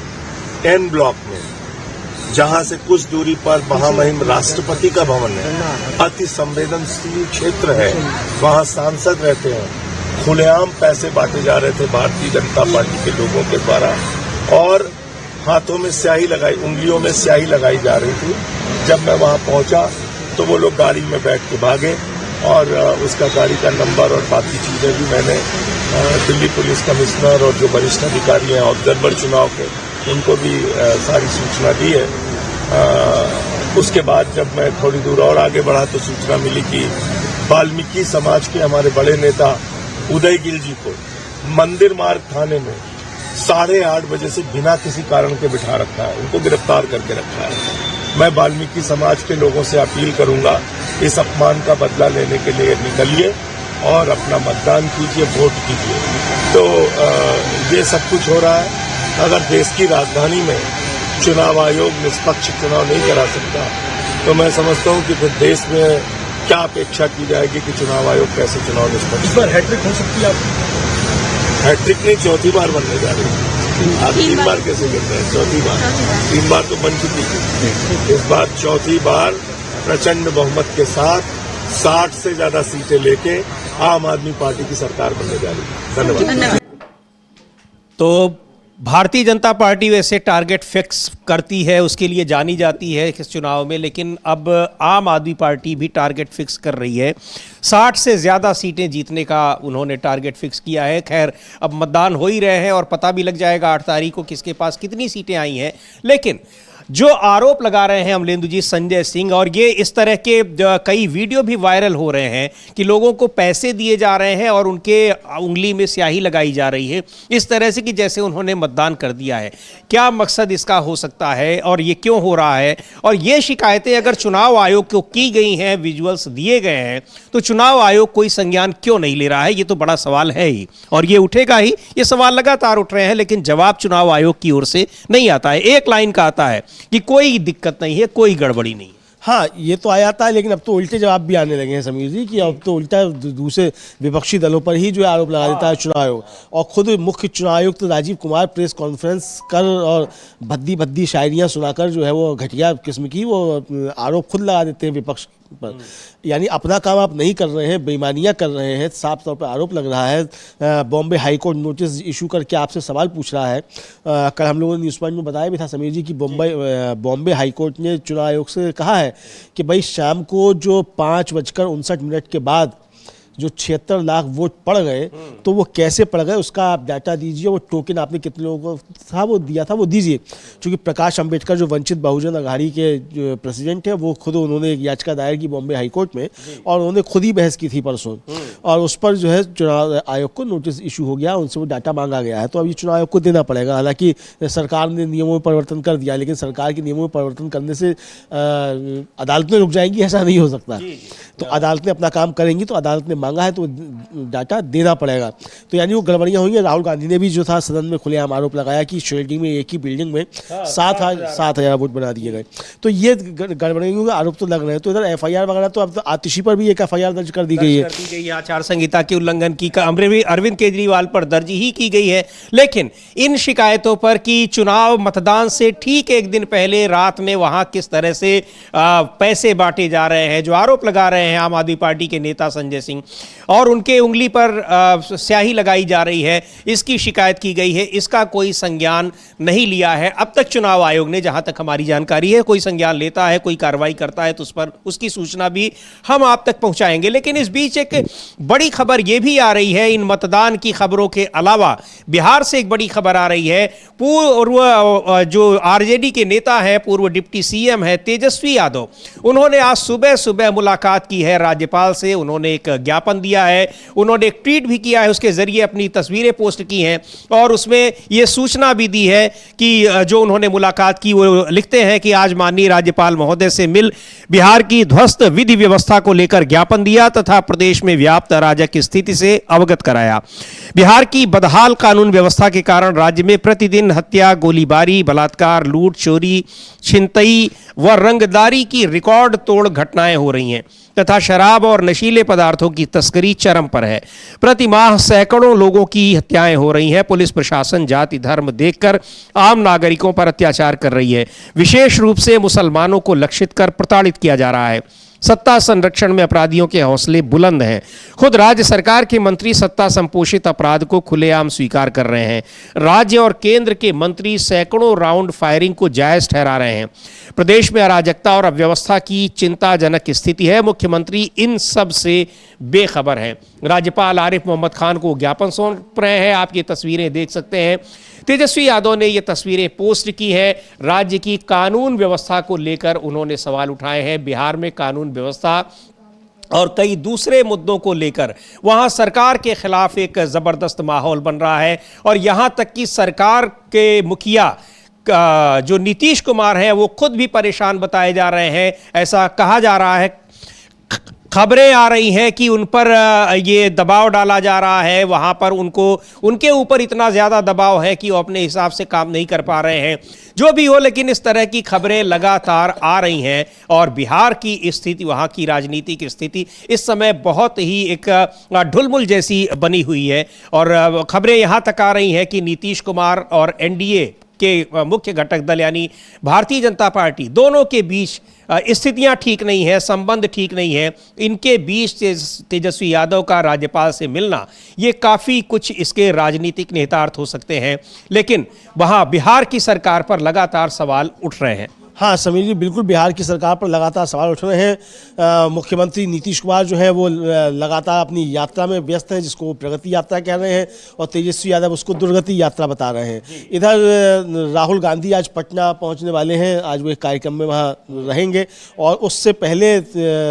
N ब्लॉक में, जहां से कुछ दूरी पर महामहिम राष्ट्रपति का भवन है, अति संवेदनशील क्षेत्र है, वहां सांसद रहते हैं, खुलेआम पैसे बांटे जा रहे थे भारतीय जनता पार्टी के लोगों के द्वारा, और हाथों में स्याही लगाई, उंगलियों में स्याही लगाई जा रही थी। जब मैं वहां पहुंचा तो वो लोग गाड़ी में बैठ के भागे और उसका गाड़ी का नंबर और बाकी चीजें भी मैंने दिल्ली पुलिस कमिश्नर और जो वरिष्ठ अधिकारी हैं ऑब्जर्वर चुनाव के, उनको भी सारी सूचना दी है। उसके बाद जब मैं थोड़ी दूर और आगे बढ़ा तो सूचना मिली कि वाल्मीकि समाज के हमारे बड़े नेता उदय गिल जी को मंदिर मार्ग थाने में 8:30 बजे से बिना किसी कारण के बिठा रखा है, उनको गिरफ्तार करके रखा है। मैं वाल्मीकि समाज के लोगों से अपील करूंगा, इस अपमान का बदला लेने के लिए निकलिए और अपना मतदान कीजिए, वोट कीजिए। तो ये सब कुछ हो रहा है। अगर देश की राजधानी में चुनाव आयोग निष्पक्ष चुनाव नहीं करा सकता तो मैं समझता हूं कि फिर देश में क्या अपेक्षा की जाएगी कि चुनाव आयोग कैसे चुनाव निष्पक्ष। इस बार हैट्रिक हो सकती है आपकी? हैट्रिक नहीं, चौथी बार बनने जा रही है। आप 3 बार कैसे कहते हैं? चौथी बार, 3 बार तो बन चुकी है। इस बार चौथी बार प्रचंड बहुमत के साथ 60 से ज्यादा सीटें लेके आम आदमी पार्टी की सरकार बनने जा रही है। धन्यवाद। तो भारतीय जनता पार्टी वैसे टारगेट फिक्स करती है, उसके लिए जानी जाती है इस चुनाव में, लेकिन अब आम आदमी पार्टी भी टारगेट फिक्स कर रही है। 60 से ज़्यादा सीटें जीतने का उन्होंने टारगेट फिक्स किया है। खैर, अब मतदान हो ही रहे हैं और पता भी लग जाएगा 8 तारीख को किसके पास कितनी सीटें आई हैं। लेकिन जो आरोप लगा रहे हैं अमलेंदु जी संजय सिंह, और ये इस तरह के कई वीडियो भी वायरल हो रहे हैं कि लोगों को पैसे दिए जा रहे हैं और उनके उंगली में स्याही लगाई जा रही है इस तरह से कि जैसे उन्होंने मतदान कर दिया है। क्या मकसद इसका हो सकता है और ये क्यों हो रहा है? और ये शिकायतें अगर चुनाव आयोग को की गई हैं, विजुअल्स दिए गए हैं, तो चुनाव आयोग कोई संज्ञान क्यों नहीं ले रहा है? ये तो बड़ा सवाल है ही, और ये उठेगा ही। ये सवाल लगातार उठ रहे हैं लेकिन जवाब चुनाव आयोग की ओर से नहीं आता है। एक लाइन का आता है कि कोई दिक्कत नहीं है, कोई गड़बड़ी नहीं। हाँ, ये तो आ जाता है, लेकिन अब तो उल्टे जवाब भी आने लगे हैं समीर जी, कि अब तो उल्टा दूसरे विपक्षी दलों पर ही जो है आरोप लगा देता है चुनाव आयोग। और खुद मुख्य चुनाव आयुक्त राजीव कुमार प्रेस कॉन्फ्रेंस कर और भद्दी शायरियाँ सुनाकर जो है वो घटिया किस्म की वो आरोप खुद लगा देते हैं विपक्ष पर। यानी अपना काम आप नहीं कर रहे हैं, बेईमानियां कर रहे हैं, साफ तौर पर आरोप लग रहा है। Bombay high court notice issue करके आपसे सवाल पूछ रहा है। कल हम लोगों ने न्यूज़ पॉइंट में बताया भी था समीर जी कि बॉम्बे हाई कोर्ट ने चुनाव आयोग से कहा है कि भाई शाम को जो 5:59 के बाद जो 76 लाख वोट पड़ गए, तो वो कैसे पड़ गए उसका आप डाटा दीजिए, वो टोकन आपने कितने लोगों को था वो दिया था वो दीजिए। क्योंकि प्रकाश अंबेडकर जो वंचित बहुजन अघाड़ी के जो प्रेसिडेंट है, वो खुद उन्होंने एक याचिका दायर की बॉम्बे हाई कोर्ट में, और उन्होंने खुद ही बहस की थी परसों, और उस पर जो है चुनाव आयोग को नोटिस इशू हो गया, उनसे वो डाटा मांगा गया है। तो अब ये चुनाव आयोग को देना पड़ेगा। हालांकि सरकार ने नियमों में परिवर्तन कर दिया, लेकिन सरकार के नियमों में परिवर्तन करने से अदालतें रुक जाएंगी, ऐसा नहीं हो सकता। तो अदालतें अपना काम करेंगी, तो अदालत ने मांगा है तो डाटा देना पड़ेगा। तो यानी वो गड़बड़ियां हुई हैं। राहुल गांधी ने भी जो था सदन में खुलेआम आरोप लगाया कि शेल्डिंग में एक ही बिल्डिंग में 7,000 वोट बना दिए गए। तो ये गड़बड़ियों के आरोप तो लग रहे हैं। तो इधर FIR वगैरह तो अब तो आतिशी पर भी एक FIR दर्ज कर दी गई है। आचार संहिता के उल्लंघन की अरविंद केजरीवाल पर दर्ज ही की गई है। लेकिन इन शिकायतों पर कि चुनाव मतदान से ठीक एक दिन पहले रात में वहां किस तरह से पैसे बांटे जा रहे हैं, जो आरोप लगा रहे हैं आम आदमी पार्टी के नेता संजय सिंह, और उनके उंगली पर स्याही लगाई जा रही है, इसकी शिकायत की गई है। इसका कोई संज्ञान नहीं लिया है अब तक चुनाव आयोग ने, जहां तक हमारी जानकारी है। कोई संज्ञान लेता है, कोई कार्रवाई करता है तो उस पर उसकी सूचना भी हम आप तक पहुंचाएंगे। लेकिन इस बीच एक बड़ी खबर यह भी आ रही है, इन मतदान की खबरों के अलावा बिहार से एक बड़ी खबर आ रही है। पूर्व जो RJD के नेता है, पूर्व डिप्टी CM है तेजस्वी यादव, उन्होंने आज सुबह सुबह मुलाकात की है राज्यपाल से। उन्होंने एक ज्ञापन दिया है, उन्होंने एक ट्वीट भी किया है, उसके जरिए अपनी तस्वीरें पोस्ट की हैं, और उसमें यह सूचना भी दी है कि जो उन्होंने मुलाकात की, वो लिखते हैं कि आज माननीय राज्यपाल महोदय से मिल बिहार की ध्वस्त विधि व्यवस्था को लेकर ज्ञापन दिया तथा प्रदेश में व्याप्त अराजक स्थिति से अवगत कराया। बिहार की बदहाल कानून व्यवस्था के कारण राज्य में प्रतिदिन हत्या, गोलीबारी, बलात्कार, लूट, चोरी, छिनतई व रंगदारी की रिकॉर्ड तोड़ घटनाएं हो रही हैं तथा शराब और नशीले पदार्थों की तस्करी चरम पर है। प्रति माह सैकड़ों लोगों की हत्याएं हो रही हैं। पुलिस प्रशासन जाति धर्म देखकर आम नागरिकों पर अत्याचार कर रही है। विशेष रूप से मुसलमानों को लक्षित कर प्रताड़ित किया जा रहा है। सत्ता संरक्षण में अपराधियों के हौसले बुलंद हैं। खुद राज्य सरकार के मंत्री सत्ता संपोषित अपराध को खुलेआम स्वीकार कर रहे हैं। राज्य और केंद्र के मंत्री सैकड़ों राउंड फायरिंग को जायज ठहरा रहे हैं। प्रदेश में अराजकता और अव्यवस्था की चिंताजनक स्थिति है। मुख्यमंत्री इन सब से बेखबर है। राज्यपाल आरिफ मोहम्मद खान को ज्ञापन सौंप रहे हैं। आप ये तस्वीरें देख सकते हैं। तेजस्वी यादव ने ये तस्वीरें पोस्ट की है। राज्य की कानून व्यवस्था को लेकर उन्होंने सवाल उठाए हैं। बिहार में कानून व्यवस्था और कई दूसरे मुद्दों को लेकर वहां सरकार के खिलाफ एक जबरदस्त माहौल बन रहा है, और यहां तक कि सरकार के मुखिया जो नीतीश कुमार हैं वो खुद भी परेशान बताए जा रहे हैं। ऐसा कहा जा रहा है, खबरें आ रही हैं कि उन पर ये दबाव डाला जा रहा है, वहां पर उनके ऊपर इतना ज़्यादा दबाव है कि वो अपने हिसाब से काम नहीं कर पा रहे हैं। जो भी हो, लेकिन इस तरह की खबरें लगातार आ रही हैं, और बिहार की स्थिति, वहां की राजनीति की स्थिति इस समय बहुत ही एक ढुलमुल जैसी बनी हुई है। और खबरें यहाँ तक आ रही हैं कि नीतीश कुमार और NDA के मुख्य घटक दल यानी भारतीय जनता पार्टी, दोनों के बीच स्थितियां ठीक नहीं है, संबंध ठीक नहीं है। इनके बीच तेजस्वी यादव का राज्यपाल से मिलना, ये काफ़ी कुछ इसके राजनीतिक निहितार्थ हो सकते हैं। लेकिन वहां बिहार की सरकार पर लगातार सवाल उठ रहे हैं। हाँ समीर जी, बिल्कुल बिहार की सरकार पर लगातार सवाल उठ रहे हैं। मुख्यमंत्री नीतीश कुमार जो है वो लगातार अपनी यात्रा में व्यस्त हैं, जिसको प्रगति यात्रा कह रहे हैं, और तेजस्वी यादव उसको दुर्गति यात्रा बता रहे हैं। इधर राहुल गांधी आज पटना पहुंचने वाले हैं, आज वो एक कार्यक्रम में वहाँ रहेंगे, और उससे पहले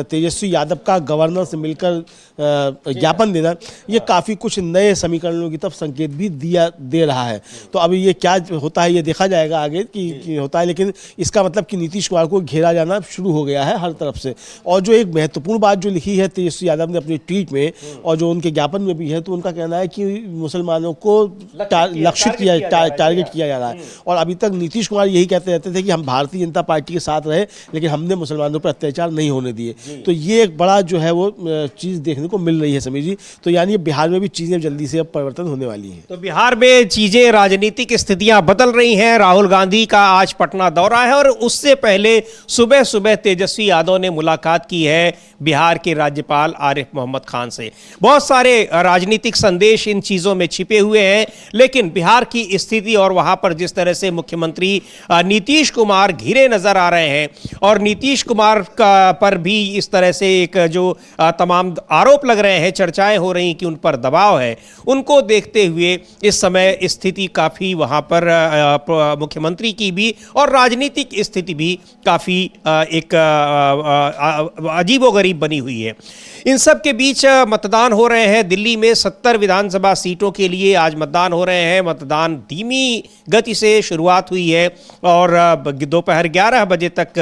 तेजस्वी यादव का गवर्नर से मिलकर ज्ञापन देना, ये काफ़ी कुछ नए समीकरणों की तरफ संकेत भी दे रहा है। तो अभी ये क्या होता है ये देखा जाएगा आगे कि होता है, लेकिन इसका मतलब कि नीतीश कुमार को घेरा जाना शुरू हो गया है हर तरफ से। और जो एक महत्वपूर्ण बात जो लिखी है तेजस्वी यादव ने अपनी ट्वीट में, और जो उनके ज्ञापन में भी है, तो उनका कहना है कि मुसलमानों को टारगेट किया जा रहा है। और अभी तक नीतीश कुमार यही कहते रहते थे कि हम भारतीय जनता पार्टी के साथ रहे, लेकिन हमने मुसलमानों पर अत्याचार नहीं होने दिए। तो ये एक बड़ा जो है वो चीज़ देखने को मिल रही है समीर जी। तो यानी बिहार में भी चीज़ें जल्दी से अब परिवर्तन होने वाली हैं। तो बिहार में चीजें, राजनीतिक स्थितियां बदल रही हैं। राहुल गांधी का आज पटना दौरा है, और उससे पहले सुबह सुबह तेजस्वी यादव ने मुलाकात की है बिहार के राज्यपाल आरिफ मोहम्मद खान से। बहुत सारे राजनीतिक संदेश इन चीजों में छिपे हुए हैं, लेकिन बिहार की स्थिति और वहां पर जिस तरह से मुख्यमंत्री नीतीश कुमार घिरे नजर आ रहे हैं, और नीतीश कुमार पर भी इस तरह से एक जो तमाम आरोप लग रहे हैं, चर्चाएं हो रही कि उन पर दबाव है, उनको देखते हुए इस समय स्थिति काफी वहां पर मुख्यमंत्री की भी और राजनीतिक स्थिति भी काफी एक अजीबोगरीब बनी हुई है। इन सब के बीच मतदान हो रहे हैं। दिल्ली में 70 विधानसभा सीटों के लिए आज मतदान हो रहे हैं। मतदान धीमी गति से शुरुआत हुई है, और दोपहर 11 बजे तक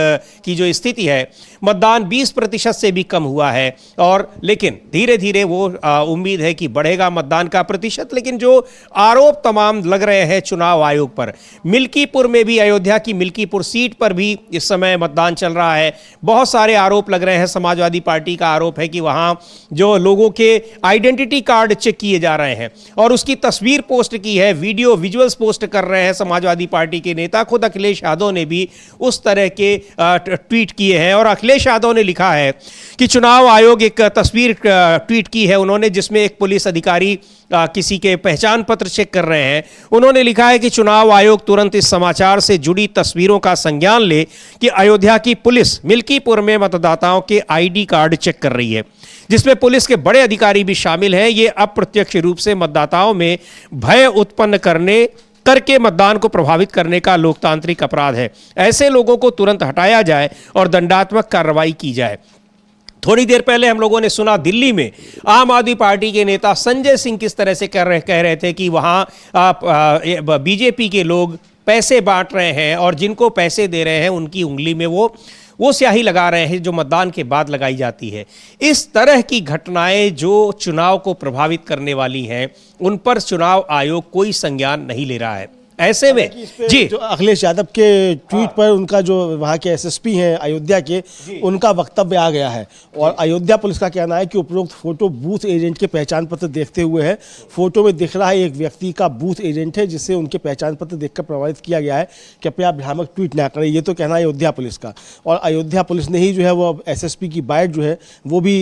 की जो स्थिति है, मतदान 20% से भी कम हुआ है। और लेकिन धीरे धीरे वो उम्मीद है कि बढ़ेगा मतदान का प्रतिशत। लेकिन जो आरोप तमाम लग रहे हैं चुनाव आयोग पर, मिल्कीपुर में भी, अयोध्या की मिल्कीपुर सीट पर भी इस समय मतदान चल रहा है। बहुत सारे आरोप लग रहे हैं। समाजवादी पार्टी का आरोप है कि वहां जो लोगों के आइडेंटिटी कार्ड चेक किए जा रहे हैं, और उसकी तस्वीर पोस्ट की है, वीडियो विजुअल्स पोस्ट कर रहे हैं समाजवादी पार्टी के नेता। खुद अखिलेश यादव ने भी उस तरह के ट्वीट किए हैं, और अखिलेश यादव ने लिखा है कि चुनाव आयोग एक तस्वीर ट्वीट की है उन्होंने, जिसमें एक पुलिस अधिकारी किसी के पहचान पत्र चेक कर रहे हैं। उन्होंने लिखा है कि चुनाव आयोग तुरंत इस समाचार से जुड़ी तस्वीरों का संज्ञान ले कि अयोध्या की पुलिस मिल्कीपुर में मतदाताओं के आईडी कार्ड चेक कर रही है, जिसमें पुलिस के बड़े अधिकारी भी शामिल हैं। ये अप्रत्यक्ष रूप से मतदाताओं में भय उत्पन्न करके मतदान को प्रभावित करने का लोकतांत्रिक अपराध है। ऐसे लोगों को तुरंत हटाया जाए और दंडात्मक कार्रवाई की जाए। थोड़ी देर पहले हम लोगों ने सुना दिल्ली में आम आदमी पार्टी के नेता संजय सिंह किस तरह से कह रहे थे कि वहाँ बीजेपी के लोग पैसे बांट रहे हैं, और जिनको पैसे दे रहे हैं उनकी उंगली में वो स्याही लगा रहे हैं जो मतदान के बाद लगाई जाती है। इस तरह की घटनाएं जो चुनाव को प्रभावित करने वाली हैं, उन पर चुनाव आयोग कोई संज्ञान नहीं ले रहा है। ऐसे में जी, जो अखिलेश यादव के ट्वीट पर उनका जो वहाँ के एसएसपी हैं अयोध्या के, उनका वक्तव्य आ गया है। और अयोध्या पुलिस का कहना है कि उपरोक्त फोटो बूथ एजेंट के पहचान पत्र देखते हुए है। फोटो में दिख रहा है एक व्यक्ति का बूथ एजेंट है, जिससे उनके पहचान पत्र देखकर प्रभावित किया गया है। कृपया भ्रामक ट्वीट ना करें, ये तो कहना है अयोध्या पुलिस का। और अयोध्या पुलिस ने ही जो है वो एसएसपी की बाइट जो है वो भी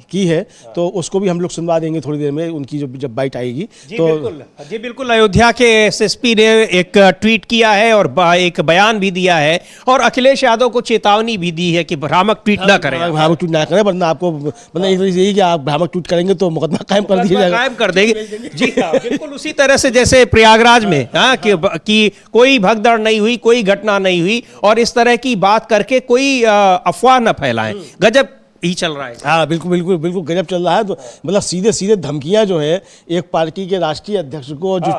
की है, तो उसको भी हम लोग सुनवा देंगे थोड़ी देर में, उनकी जब बाइट आएगी। जी बिल्कुल, अयोध्या के एसएसपी ने एक ट्वीट किया है और एक बयान भी दिया है, और अखिलेश यादव को चेतावनी भी दी है कि भ्रामक ट्वीट ना करें। भ्रामक ट्वीट ना करें, वरना आपको मतलब एक यही कि आप भ्रामक ट्वीट करेंगे तो मुकदमा कायम कर दिया जाएगा, कायम कर देंगे। जी हाँ, बिल्कुल उसी तरह से जैसे प्रयागराज में कि कोई भगदड़ नहीं हुई, कोई घटना नहीं हुई, और इस तरह की बात करके कोई अफवाह न फैलाएं। गजब ही चल रहा है। हाँ बिल्कुल बिल्कुल बिल्कुल गजब चल रहा है। तो मतलब सीधे सीधे धमकियां जो है एक पार्टी के राष्ट्रीय अध्यक्ष को, जो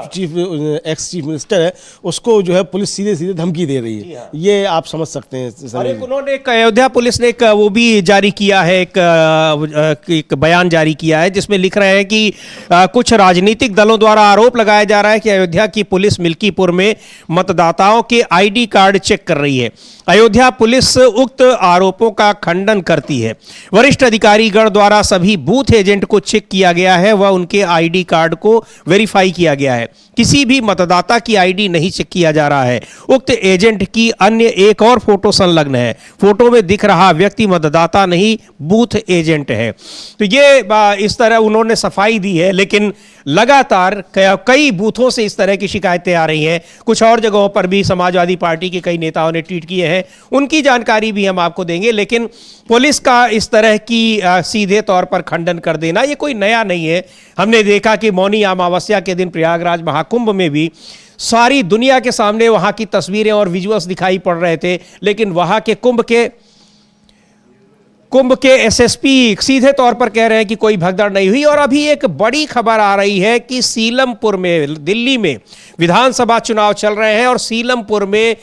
एक्स चीफ मिनिस्टर है, उसको जो है पुलिस सीधे सीधे धमकी दे रही है। ये आप समझ सकते हैं। और उन्होंने अयोध्या पुलिस ने वो भी जारी किया है, एक बयान जारी किया है, जिसमें लिख रहे हैं कि कुछ राजनीतिक दलों द्वारा आरोप लगाया जा रहा है कि अयोध्या की पुलिस मिल्कीपुर में मतदाताओं के आईडी कार्ड चेक कर रही है। अयोध्या पुलिस उक्त आरोपों का खंडन करती है। वरिष्ठ अधिकारीगण द्वारा सभी बूथ एजेंट को चेक किया गया है व उनके आईडी कार्ड को वेरीफाई किया गया है। किसी भी मतदाता की आईडी नहीं चेक किया जा रहा है। उक्त एजेंट की अन्य एक और फोटो संलग्न है। फोटो में दिख रहा व्यक्ति मतदाता नहीं, बूथ एजेंट है। तो ये इस तरह उन्होंने सफाई दी है, लेकिन लगातार कई बूथों से इस तरह की शिकायतें आ रही हैं। कुछ और जगहों पर भी समाजवादी पार्टी के कई नेताओं ने ट्वीट किए हैं, उनकी जानकारी भी हम आपको देंगे। लेकिन पुलिस का इस तरह की सीधे तौर पर खंडन कर देना ये कोई नया नहीं है। हमने देखा कि मौनी अमावस्या के दिन प्रयागराज महाकुंभ में भी सारी दुनिया के सामने वहां की तस्वीरें और विजुअल्स दिखाई पड़ रहे थे, लेकिन वहां के कुंभ के एसएसपी सीधे तौर पर कह रहे हैं कि कोई भगदड़ नहीं हुई। और अभी एक बड़ी खबर आ रही है कि सीलमपुर में, दिल्ली में विधानसभा चुनाव चल रहे हैं और सीलमपुर में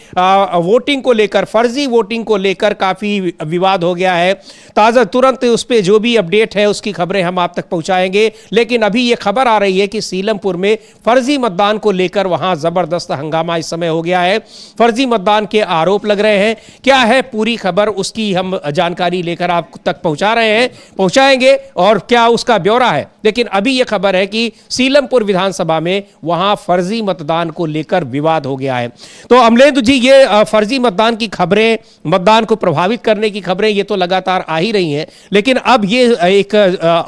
वोटिंग को लेकर, फर्जी वोटिंग को लेकर काफ़ी विवाद हो गया है। ताज़ा तुरंत उस पर जो भी अपडेट है उसकी खबरें हम आप तक पहुंचाएंगे। लेकिन अभी ये खबर आ रही है कि सीलमपुर में फर्जी मतदान को लेकर वहां ज़बरदस्त हंगामा इस समय हो गया है। फर्जी मतदान के आरोप लग रहे हैं। क्या है पूरी खबर, उसकी हम जानकारी लेकर आप तक पहुंचाएंगे और क्या उसका ब्यौरा है। लेकिन अभी यह खबर है कि सीलमपुर विधानसभा में वहां फर्जी मतदान को लेकर विवाद हो गया है। तो अमलेंदु जी, ये फर्जी मतदान की खबरें, मतदान को प्रभावित करने की खबरें ये तो लगातार आ ही रही हैं, लेकिन अब ये एक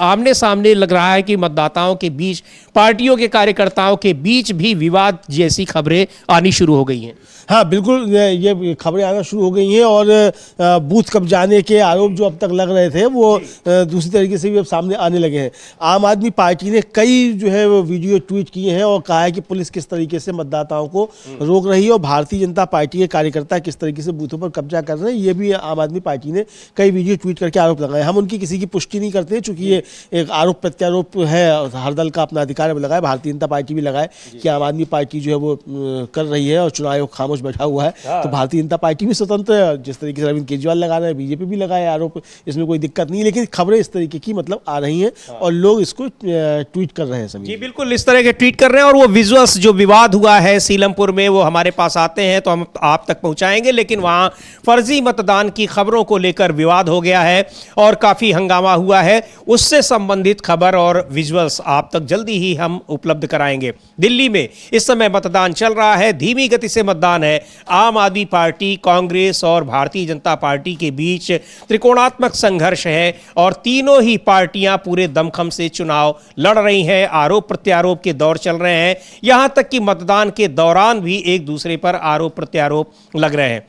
आमने सामने लग रहा है कि मतदाताओं के बीच, पार्टियों के कार्यकर्ताओं के बीच भी विवाद जैसी खबरें आनी शुरू हो गई हैं। हाँ बिल्कुल, ये खबरें आना शुरू हो गई हैं और बूथ कब्जाने के आरोप जो अब तक लग रहे थे वो दूसरी तरीके से भी अब सामने आने लगे हैं। आम आदमी पार्टी ने कई जो है वो वीडियो ट्वीट किए हैं और कहा है कि पुलिस किस तरीके से मतदाताओं को रोक रही है और भारतीय जनता पार्टी के कार्यकर्ता किस तरीके से बूथों पर कब्जा कर रहे हैं। ये भी आम आदमी पार्टी ने कई वीडियो ट्वीट करके आरोप लगाए। हम उनकी किसी की पुष्टि नहीं करते चूंकि ये एक आरोप प्रत्यारोप है, हर दल का अपना अधिकार लगाए। भारतीय जनता पार्टी भी लगाए कि आम आदमी पार्टी जो है वो कर रही है और चुनाव आयोग खामोश बैठा हुआ है, तो भारतीय जनता पार्टी भी स्वतंत्र है। जिस तरीके से अरविंद केजरीवाल लगा रहे हैं, बीजेपी भी लगाए आरोप, इसमें कोई दिक्कत नहीं। लेकिन खबरें इस तरीके की मतलब आ रही हैं और लोग इसको ट्वीट कर रहे हैं सभी। जी बिल्कुल, इस तरह के ट्वीट कर रहे हैं और वो विजुअल्स जो विवाद हुआ है सीलमपुर में वो हमारे पास आते हैं तो हम आप तक पहुंचाएंगे। लेकिन वहां फर्जी मतदान की खबरों को लेकर विवाद हो गया है और काफी हंगामा हुआ है। उससे संबंधित खबर और विजुअल्स आप तक जल्दी ही हम उपलब्ध कराएंगे। दिल्ली में इस समय मतदान चल रहा है, धीमी गति से मतदान है। आम आदमी पार्टी, कांग्रेस और भारतीय जनता पार्टी के बीच त्रिकोणात्मक संघर्ष है और तीनों ही पार्टियां पूरे दमखम से चुनाव लड़ रही हैं। आरोप प्रत्यारोप के दौर चल रहे हैं, यहां तक कि मतदान के दौरान भी एक दूसरे पर आरोप प्रत्यारोप लग रहे हैं।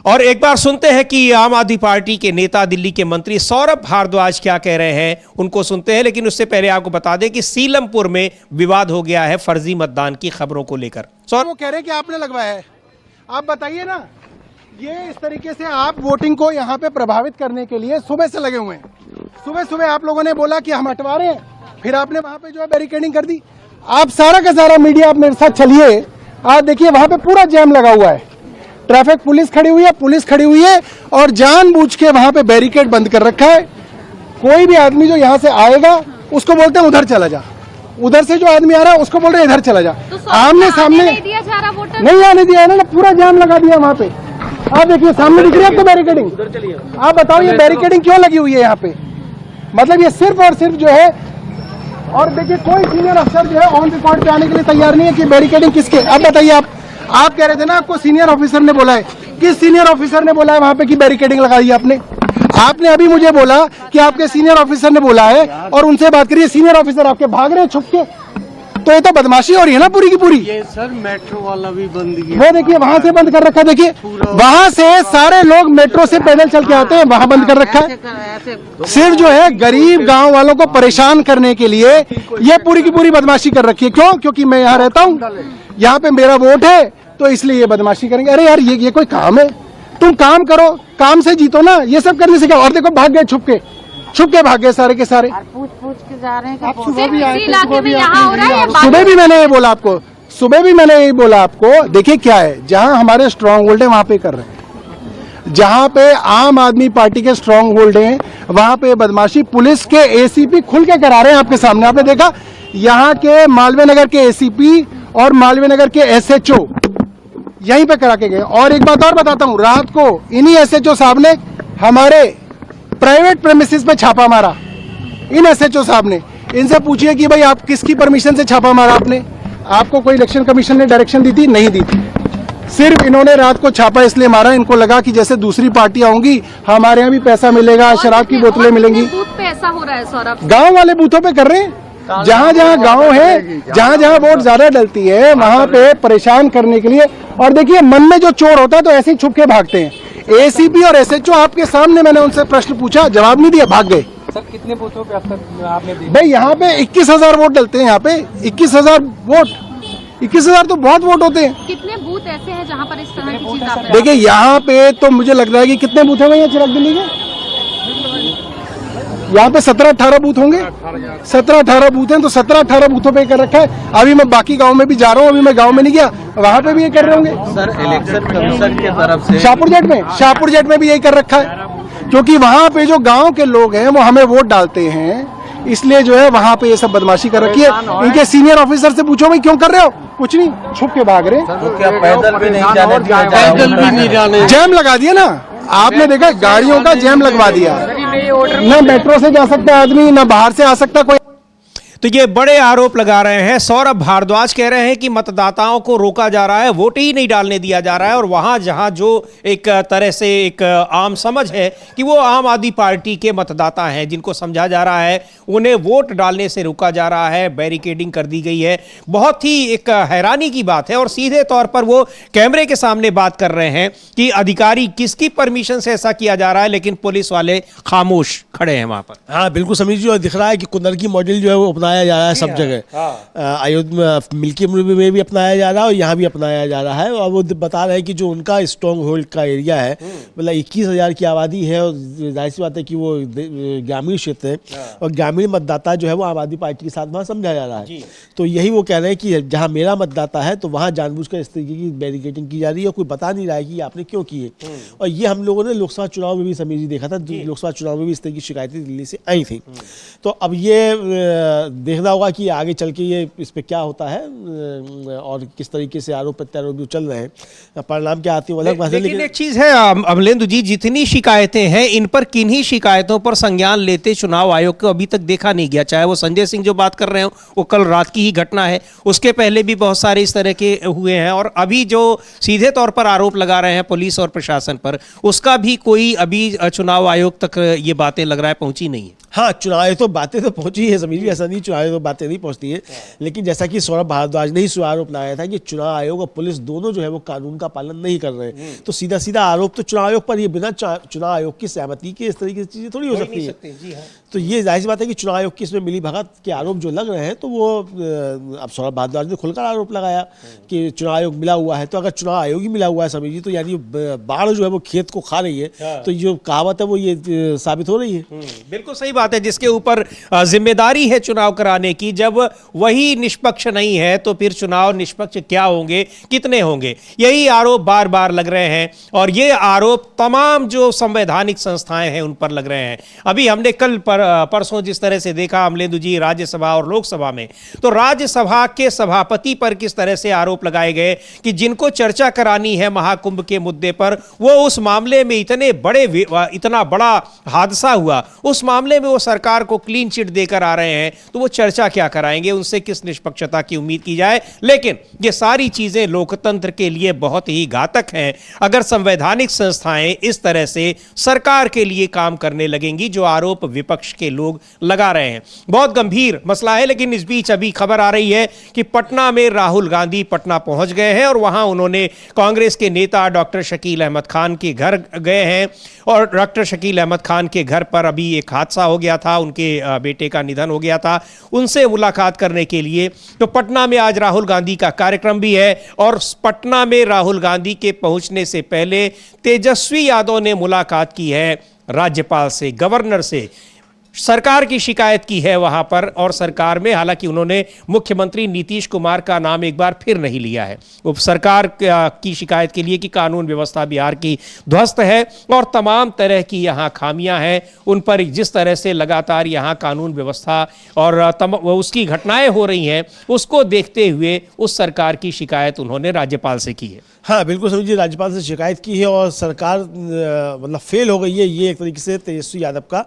और एक बार सुनते हैं कि आम आदमी पार्टी के नेता, दिल्ली के मंत्री सौरभ भारद्वाज क्या कह रहे हैं, उनको सुनते हैं। लेकिन उससे पहले आपको बता दें कि सीलमपुर में विवाद हो गया है फर्जी मतदान की खबरों को लेकर। वो कह रहे हैं कि आपने लगवाया है, आप बताइए ना। ये इस तरीके से आप वोटिंग को यहाँ पे प्रभावित करने के लिए सुबह से लगे हुए हैं। सुबह सुबह आप लोगों ने बोला कि हम हटवा रहे हैं, फिर आपने वहाँ पे जो है बैरिकेडिंग कर दी। आप सारा का सारा मीडिया आप मेरे साथ चलिए, आप देखिए वहाँ पे पूरा जैम लगा हुआ है। ट्रैफिक पुलिस खड़ी हुई है, पुलिस खड़ी हुई है और जानबूझ के वहाँ पे बैरिकेड बंद कर रखा है। कोई भी आदमी जो यहाँ से आएगा उसको बोलते हैं उधर चला जा, उधर से जो आदमी आ रहा है उसको बोल रहे हैं इधर चला जा। तो आमने सामने नहीं आने दिया है ना, पूरा जाम लगा दिया वहाँ पे। आप देखिए सामने दिख रही है आपको बैरिकेडिंग, आप बताओ ये बैरिकेडिंग क्यों लगी हुई है यहाँ पे? मतलब ये सिर्फ और सिर्फ जो है, और देखिए कोई सीनियर अफसर जो है ऑन रिकॉर्ड पे आने के लिए तैयार नहीं है कि बैरिकेडिंग किसके। अब बताइए, आप कह रहे थे ना आपको सीनियर ऑफिसर ने बोला है, किस सीनियर ऑफिसर ने बोला है वहाँ पे कि बैरिकेडिंग लगाई है आपने अभी मुझे बोला कि आपके सीनियर ऑफिसर ने बोला है और उनसे बात करिए। सीनियर ऑफिसर आपके भाग रहे हैं छुप के, तो ये तो बदमाशी हो रही है ना पूरी की पूरी। ये सर मेट्रो वाला भी बंद किया, वो देखिए वहाँ से बंद कर रखा। देखिए वहाँ से सारे लोग मेट्रो से पैदल चल के आते हैं, वहाँ बंद कर रखा है। सिर्फ जो है गरीब गांव वालों को परेशान करने के लिए ये पूरी की पूरी बदमाशी कर रखी है। क्यों? क्योंकि मैं यहाँ रहता हूँ, यहाँ पे मेरा वोट है, तो इसलिए ये बदमाशी करेंगे। अरे यार ये कोई काम है? तुम काम करो, काम से जीतो ना, ये सब करने से क्या। और देखो भाग गए, छुप के भाग गए सारे के सारे। पूछ के जा रहे हैं। सुबह भी आए थे, सुबह भी मैंने ये बोला आपको, सुबह भी मैंने यही बोला आपको। देखिए क्या है, जहां हमारे स्ट्रांग होल्ड है वहां पे कर रहे हैं, जहां पे आम आदमी पार्टी के स्ट्रांग होल्ड हैं वहां पे बदमाशी पुलिस के एसीपी खुल के करा रहे हैं आपके सामने। आपने देखा यहाँ के मालवीय नगर के एसीपी और मालवीय नगर के एसएचओ यहीं पे करा के गए। और एक बात और बताता हूँ, रात को इन्हीं एसएचओ साहब ने हमारे प्राइवेट प्रेमिसेस पे छापा मारा। इन एसएचओ साहब ने, इनसे पूछिए कि भाई आप किसकी परमिशन से छापा मारा आपने? आपको कोई इलेक्शन कमीशन ने डायरेक्शन दी थी? नहीं दी थी। सिर्फ इन्होंने रात को छापा इसलिए मारा, इनको लगा कि जैसे दूसरी पार्टियां होंगी हमारे यहाँ भी पैसा मिलेगा, शराब की बोतलें मिलेंगी। बूथ पे ऐसा हो रहा है सौरभ, गाँव वाले बूथों पे कर रहे हैं। जहाँ जहाँ गांव है, जहाँ जहाँ वोट ज्यादा डलती है वहाँ पे परेशान करने के लिए। और देखिए मन में जो चोर होता है तो ऐसे ही छुप के भागते हैं। एसीपी और एसएचओ आपके सामने, मैंने उनसे प्रश्न पूछा, जवाब नहीं दिया, भाग गए। सर कितने बूथों पे अब तक आपने देखा? भाई यहाँ पे 21,000 वोट डलते हैं। यहाँ पे 21,000 वोट, 21,000 तो बहुत वोट होते हैं। कितने बूथ ऐसे हैं जहाँ पर इस तरह की चीज आपने? देखिए यहाँ पे तो मुझे लग रहा है कि कितने बूथ होंगे यहाँ चिराग दिल्ली के? यहाँ पे 17-18 बूथ होंगे। 17-18 बूथ हैं, तो 17-18 बूथों पे कर रखा है। अभी मैं बाकी गांव में भी जा रहा हूँ, अभी मैं गांव में नहीं गया, वहाँ पे भी ये कर रहे होंगे। सर इलेक्शन कमीशन की तरफ से शाहपुर जेट में भी यही कर रखा है, क्योंकि वहाँ पे जो गांव के लोग हैं वो हमें वोट डालते हैं, इसलिए जो है वहाँ पे ये सब बदमाशी कर रखी है। इनके सीनियर ऑफिसर से पूछो भाई क्यों कर रहे हो? कुछ नहीं, छुप के भाग रहे। तो क्या पैदल भी नहीं जाने? जैम लगा दिया ना, आपने देखा गाड़ियों का जैम लगवा दिया। न मेट्रो से जा सकता आदमी, न बाहर से आ सकता कोई। तो ये बड़े आरोप लगा रहे हैं। सौरभ भारद्वाज कह रहे हैं कि मतदाताओं को रोका जा रहा है, वोट ही नहीं डालने दिया जा रहा है। और वहां जहां जो एक तरह से एक आम समझ है कि वो आम आदमी पार्टी के मतदाता हैं जिनको समझा जा रहा है, उन्हें वोट डालने से रोका जा रहा है, बैरिकेडिंग कर दी गई है। बहुत ही एक हैरानी की बात है। और सीधे तौर पर वो कैमरे के सामने बात कर रहे हैं कि अधिकारी किसकी परमिशन से ऐसा किया जा रहा है, लेकिन पुलिस वाले खामोश खड़े हैं वहां पर। हाँ बिल्कुल समीर जी, और दिख रहा है कि कुंदरकी मॉडल जो है वो अपनाया जा रहा है सब जगह। अयोध्या मिल्की में भी अपनाया जा रहा है और यहाँ भी अपनाया जा रहा है। और वो बता रहे हैं कि जो उनका स्ट्रॉन्ग होल्ड का एरिया है, मतलब 21,000 की आबादी है, और जाहिर सी बात है कि वो ग्रामीण क्षेत्र है, और ग्रामीण मतदाता जो है वो आम आदमी पार्टी के साथ वहाँ समझा जा रहा है। तो यही वो कह रहे हैं कि जहाँ मेरा मतदाता है तो वहाँ जानबूझकर इस तरीके की बैरिकेडिंग की जा रही है, और कोई बता नहीं रहा है कि आपने क्यों की है। और ये हम लोगों ने लोकसभा चुनाव में भी समीर जी देखा था, लोकसभा चुनाव में भी इस तरह की शिकायतें दिल्ली से आई थी। तो अब ये देखना होगा कि आगे चल के ये इस पे क्या होता है और किस तरीके से आरोप प्रत्यारोप जो चल रहे हैं, परिणाम क्या आती है अलग बात है। लेकिन एक चीज है अमलेंदु जी, जितनी शिकायतें हैं इन पर किन्हीं शिकायतों पर संज्ञान लेते चुनाव आयोग को अभी तक देखा नहीं गया। चाहे वो संजय सिंह जो बात कर रहे हो वो कल रात की ही घटना है, उसके पहले भी बहुत सारे इस तरह के हुए हैं, और अभी जो सीधे तौर पर आरोप लगा रहे हैं पुलिस और प्रशासन पर, उसका भी कोई अभी चुनाव आयोग तक ये बातें लग रहा है पहुंची नहीं है। हाँ, चुनाव तो बातें तो पहुंची है समीर जी, ऐसा नहीं चुनाव तो बातें नहीं पहुंचती है। लेकिन जैसा कि सौरभ भारद्वाज ने ही आरोप लगाया था कि चुनाव आयोग और पुलिस दोनों जो है वो कानून का पालन नहीं कर रहे हैं, तो सीधा सीधा आरोप तो चुनाव आयोग पर ही, बिना चुनाव आयोग की सहमति के इस तरीके की चीजें थोड़ी हो सकती है। तो ये जाहिर सी बात है कि चुनाव आयोग की इसमें मिली भगत के आरोप जो लग रहे हैं, तो वो अब सौरभ भारद्वाज ने खुलकर आरोप लगाया कि चुनाव आयोग मिला हुआ है। तो अगर चुनाव आयोग ही मिला हुआ है समीर जी, तो यानी बाढ़ जो है वो खेत को खा रही है, तो जो कहावत है वो ये साबित हो रही है। बिल्कुल सही बात है। जिसके ऊपर जिम्मेदारी है चुनाव कराने की, जब वही निष्पक्ष नहीं है तो फिर चुनाव निष्पक्ष क्या होंगे, कितने होंगे? यही आरोप बार बार लग रहे हैं, और ये आरोप तमाम जो संवैधानिक संस्थाएं हैं उन पर लग रहे हैं। अभी हमने कल परसों जिस तरह से देखा अमलेंदु जी राज्यसभा और लोकसभा में, तो राज्यसभा के सभापति पर किस तरह से आरोप लगाए गए कि जिनको चर्चा करानी है महाकुंभ के मुद्दे पर, वो उस मामले में इतना बड़ा हादसा हुआ, उस मामले में वो सरकार को क्लीन चिट देकर आ रहे हैं, तो वो चर्चा क्या कराएंगे? उनसे किस निष्पक्षता की उम्मीद की जाए? लेकिन ये सारी चीजें लोकतंत्र के लिए बहुत ही घातक हैं अगर संवैधानिक संस्थाएं इस तरह से सरकार के लिए काम करने लगेंगी, जो आरोप विपक्ष के लोग लगा रहे हैं। बहुत गंभीर मसला है। लेकिन इस बीच अभी खबर आ रही है कि पटना में राहुल गांधी पटना पहुंच गए हैं, और वहां उन्होंने कांग्रेस के नेता डॉक्टर शकील अहमद खान के घर गए हैं। और डॉक्टर शकील अहमद खान के घर पर अभी एक हादसा हो गया था, उनके बेटे का निधन हो गया था, उनसे मुलाकात करने के लिए तो पटना में आज राहुल गांधी का कार्यक्रम भी है। और पटना में राहुल गांधी के पहुंचने से पहले तेजस्वी यादव ने मुलाकात की है राज्यपाल से, गवर्नर से, सरकार की शिकायत की है वहां पर। और सरकार में हालांकि उन्होंने मुख्यमंत्री नीतीश कुमार का नाम एक बार फिर नहीं लिया है, वो सरकार की शिकायत के लिए कि कानून व्यवस्था बिहार की ध्वस्त है और तमाम तरह की यहाँ खामियां हैं उन पर, जिस तरह से लगातार यहाँ कानून व्यवस्था और उसकी घटनाएं हो रही हैं, उसको देखते हुए उस सरकार की शिकायत उन्होंने राज्यपाल से की है। हाँ बिल्कुल समझिए, राज्यपाल से शिकायत की है और सरकार मतलब फेल हो गई है, ये एक तरीके से तेजस्वी यादव का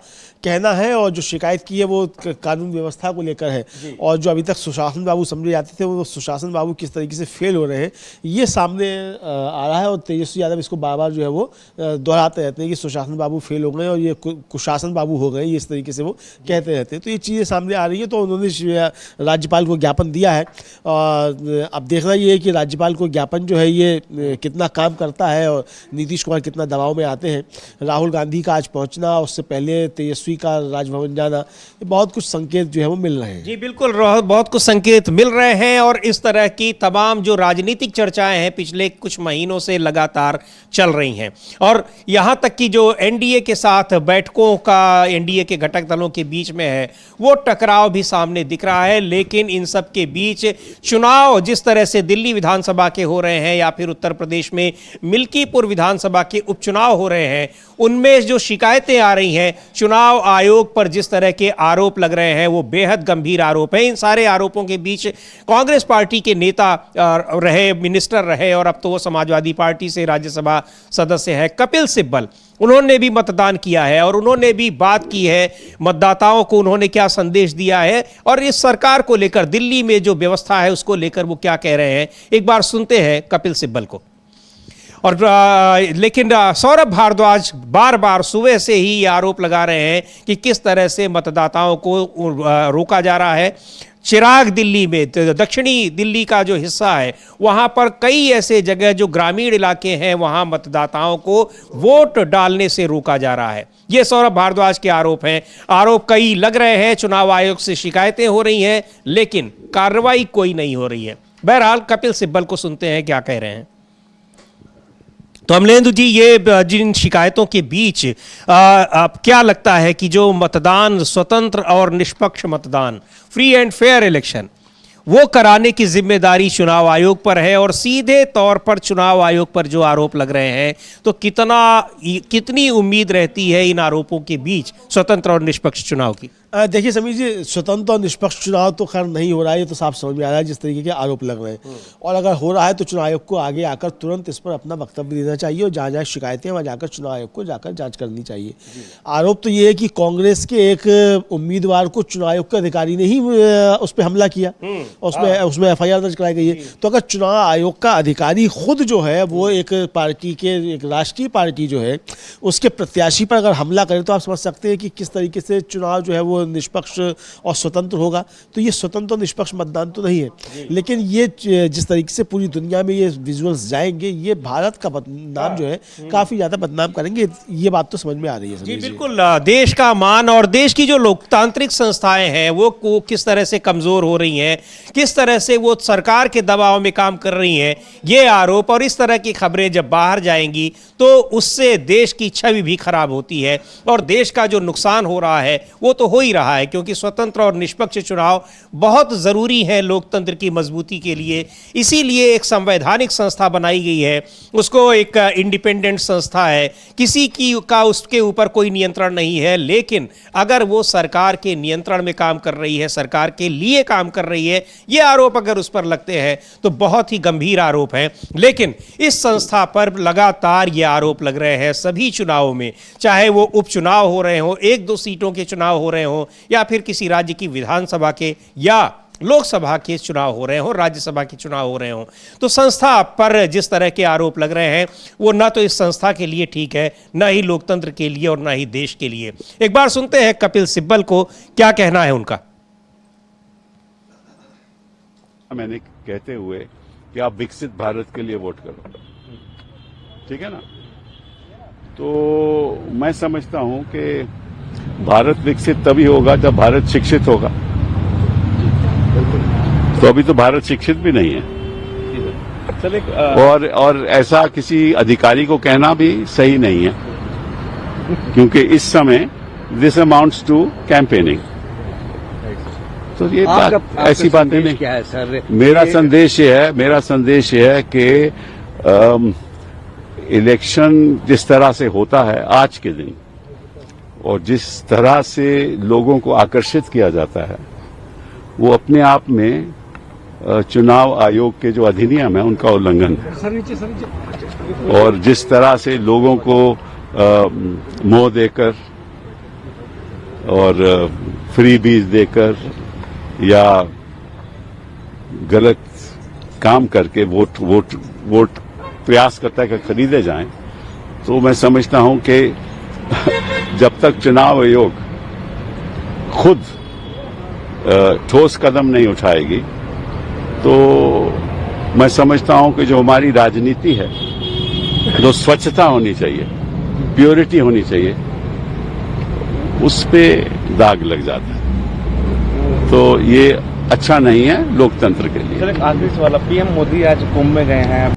कहना है। और जो शिकायत की है वो कानून व्यवस्था को लेकर है, और जो अभी तक सुशासन बाबू समझे जाते थे वो सुशासन बाबू किस तरीके से फेल हो रहे हैं ये सामने आ रहा है। और तेजस्वी यादव इसको बार बार जो है वो दोहराते रहते हैं कि सुशासन बाबू फेल हो गए और ये कुशासन बाबू हो गए, ये इस तरीके से वो कहते रहते हैं। तो ये चीज़ें सामने आ रही है। तो उन्होंने राज्यपाल को ज्ञापन दिया है, और अब देखना ये है कि राज्यपाल को ज्ञापन जो है ये कितना काम करता है और नीतीश कुमार कितना दबाव में आते हैं। राहुल गांधी का आज पहुंचना, उससे पहले तेजस्वी का राजभवन जाना, ये बहुत कुछ संकेत जो है वो मिल रहे हैं। जी बिल्कुल, बहुत कुछ संकेत मिल रहे हैं और इस तरह की तमाम जो राजनीतिक चर्चाएं हैं पिछले कुछ महीनों से लगातार चल रही हैं। और यहां तक कि जो एनडीए के साथ बैठकों का एनडीए के घटक दलों के बीच में है वो टकराव भी सामने दिख रहा है। लेकिन इन सब के बीच चुनाव जिस तरह से दिल्ली विधानसभा के हो रहे हैं या फिर उत्तर प्रदेश में मिल्कीपुर विधानसभा के उपचुनाव हो रहे हैं, उनमें जो शिकायतें आ रही हैं चुनाव आयोग पर, जिस तरह के आरोप लग रहे हैं वो बेहद गंभीर आरोप हैं। इन सारे आरोपों के बीच कांग्रेस पार्टी के नेता रहे, मिनिस्टर रहे और अब तो वो समाजवादी पार्टी से राज्यसभा सदस्य है कपिल सिब्बल, उन्होंने भी मतदान किया है और उन्होंने भी बात की है मतदाताओं को, उन्होंने क्या संदेश दिया है और इस सरकार को लेकर, दिल्ली में जो व्यवस्था है उसको लेकर वो क्या कह रहे हैं। एक बार सुनते हैं कपिल सिब्बल को। और लेकिन सौरभ भारद्वाज बार बार सुबह से ही ये आरोप लगा रहे हैं कि किस तरह से मतदाताओं को रोका जा रहा है। चिराग दिल्ली में, दक्षिणी दिल्ली का जो हिस्सा है वहां पर कई ऐसे जगह जो ग्रामीण इलाके हैं वहां मतदाताओं को वोट डालने से रोका जा रहा है। ये सौरभ भारद्वाज के आरोप हैं। आरोप कई लग रहे हैं, चुनाव आयोग से शिकायतें हो रही हैं लेकिन कार्रवाई कोई नहीं हो रही है। बहरहाल कपिल सिब्बल को सुनते हैं क्या कह रहे हैं। तो अमलेंदु जी, ये जिन शिकायतों के बीच आप क्या लगता है कि जो मतदान, स्वतंत्र और निष्पक्ष मतदान, फ्री एंड फेयर इलेक्शन, वो कराने की जिम्मेदारी चुनाव आयोग पर है और सीधे तौर पर चुनाव आयोग पर जो आरोप लग रहे हैं तो कितनी उम्मीद रहती है इन आरोपों के बीच स्वतंत्र और निष्पक्ष चुनाव की? देखिए समीर जी, स्वतंत्र और निष्पक्ष चुनाव तो खैर नहीं हो रहा है, ये तो साफ समझ में आ रहा है जिस तरीके के आरोप लग रहे हैं। और अगर हो रहा है तो चुनाव आयोग को आगे आकर तुरंत इस पर अपना वक्तव्य देना चाहिए और जहाँ जहाँ शिकायतें वहाँ जाकर चुनाव आयोग को जाकर जांच करनी चाहिए। आरोप तो ये है कि कांग्रेस के एक उम्मीदवार को चुनाव आयोग के अधिकारी ने ही उस पर हमला किया, उसमें FIR दर्ज कराई गई है। तो अगर चुनाव आयोग का अधिकारी खुद जो है वो एक पार्टी के, एक राष्ट्रीय पार्टी जो है उसके प्रत्याशी पर अगर हमला करे तो आप समझ सकते हैं कि किस तरीके से चुनाव जो है वो निष्पक्ष और स्वतंत्र होगा। तो ये स्वतंत्र और निष्पक्ष मतदान तो नहीं है, लेकिन ये जिस तरीके से पूरी दुनिया में ये विजुअल्स जाएंगे ये भारत का नाम जो है काफी ज्यादा बदनाम करेंगे। ये बात तो समझ में आ रही है। जी बिल्कुल, देश का मान और देश की जो लोकतांत्रिक संस्थाएं हैं वो किस तरह से कमजोर हो रही हैं, किस तरह से वो सरकार के दबाव में काम कर रही हैं, ये आरोप और इस तरह की खबरें जब बाहर जाएंगी तो उससे देश की छवि भी खराब होती है और देश का जो नुकसान हो रहा है वो तो हो ही रहा है, क्योंकि स्वतंत्र और निष्पक्ष चुनाव बहुत ज़रूरी है लोकतंत्र की मजबूती के लिए। इसीलिए एक संवैधानिक संस्था बनाई गई है, उसको एक इंडिपेंडेंट संस्था है, किसी का उसके ऊपर कोई नियंत्रण नहीं है। लेकिन अगर वो सरकार के नियंत्रण में काम कर रही है, सरकार के लिए काम कर रही है, ये आरोप अगर उस पर लगते हैं तो बहुत ही गंभीर आरोप हैं। लेकिन इस संस्था पर लगातार ये आरोप लग रहे हैं सभी चुनावों में, चाहे वो उपचुनाव हो रहे हो, 1-2 सीटों के चुनाव हो रहे हो या फिर किसी राज्य की विधानसभा के या लोकसभा के चुनाव हो रहे हो, राज्यसभा के चुनाव हो रहे हो। तो संस्था पर जिस तरह के आरोप लग रहे हैं वो ना तो इस संस्था के लिए ठीक है, ना ही लोकतंत्र के लिए और ना ही देश के लिए। एक बार सुनते हैं कपिल सिब्बल को क्या कहना है उनका। मैंने कहते हुए कि आप विकसित भारत के लिए वोट करो, ठीक है ना। तो मैं समझता हूं कि भारत विकसित तभी होगा जब भारत शिक्षित होगा। तो अभी तो भारत शिक्षित भी नहीं है और ऐसा किसी अधिकारी को कहना भी सही नहीं है, क्योंकि इस समय दिस अमाउंट्स टू कैंपेनिंग। तो ये बात ऐसी बातें नहीं। क्या है सर? मेरा संदेश ये है कि इलेक्शन जिस तरह से होता है आज के दिन और जिस तरह से लोगों को आकर्षित किया जाता है वो अपने आप में चुनाव आयोग के जो अधिनियम है उनका उल्लंघन है। और जिस तरह से लोगों को मोह देकर और फ्री बीज देकर या गलत काम करके वोट प्रयास करता है कि खरीदे जाएं, तो मैं समझता हूं कि जब तक चुनाव आयोग खुद ठोस कदम नहीं उठाएगी, तो मैं समझता हूं कि जो हमारी राजनीति है, जो स्वच्छता होनी चाहिए, प्योरिटी होनी चाहिए, उस पे दाग लग जाता है। तो ये अच्छा नहीं है लोकतंत्र के लिए। सर, एक आखिरी सवाल, पीएम मोदी आज कुंभ में गए हैं,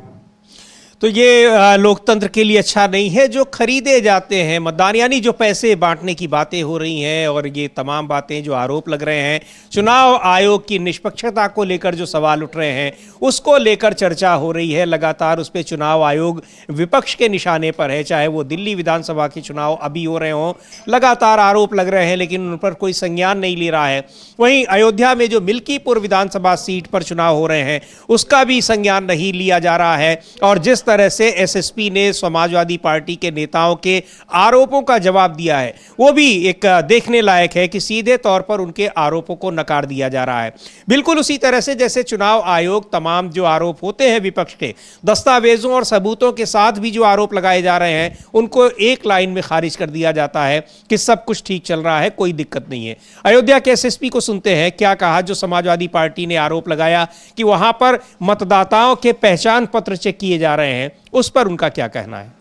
तो ये लोकतंत्र के लिए अच्छा नहीं है जो खरीदे जाते हैं मतदान, यानी जो पैसे बांटने की बातें हो रही हैं और ये तमाम बातें जो आरोप लग रहे हैं, चुनाव आयोग की निष्पक्षता को लेकर जो सवाल उठ रहे हैं, उसको लेकर चर्चा हो रही है लगातार। उस पर चुनाव आयोग विपक्ष के निशाने पर है, चाहे वो दिल्ली विधानसभा के चुनाव अभी हो रहे हों, लगातार आरोप लग रहे हैं लेकिन उन पर कोई संज्ञान नहीं ले रहा है। वहीं अयोध्या में जो मिल्कीपुर विधानसभा सीट पर चुनाव हो रहे हैं, उसका भी संज्ञान नहीं लिया जा रहा है। और जिस तरह से एसएसपी ने समाजवादी पार्टी के नेताओं के आरोपों का जवाब दिया है, वो भी एक देखने लायक है कि सीधे तौर पर उनके आरोपों को नकार दिया जा रहा है। बिल्कुल उसी तरह से जैसे चुनाव आयोग तमाम जो आरोप होते हैं विपक्ष के, दस्तावेजों और सबूतों के साथ भी जो आरोप लगाए जा रहे हैं, उनको एक लाइन में खारिज कर दिया जाता है कि सब कुछ ठीक चल रहा है, कोई दिक्कत नहीं है। अयोध्या के एसएसपी को सुनते हैं क्या कहा। जो समाजवादी पार्टी ने आरोप लगाया कि वहां पर मतदाताओं के पहचान पत्र चेक किए जा रहे हैं, उस पर उनका क्या कहना है।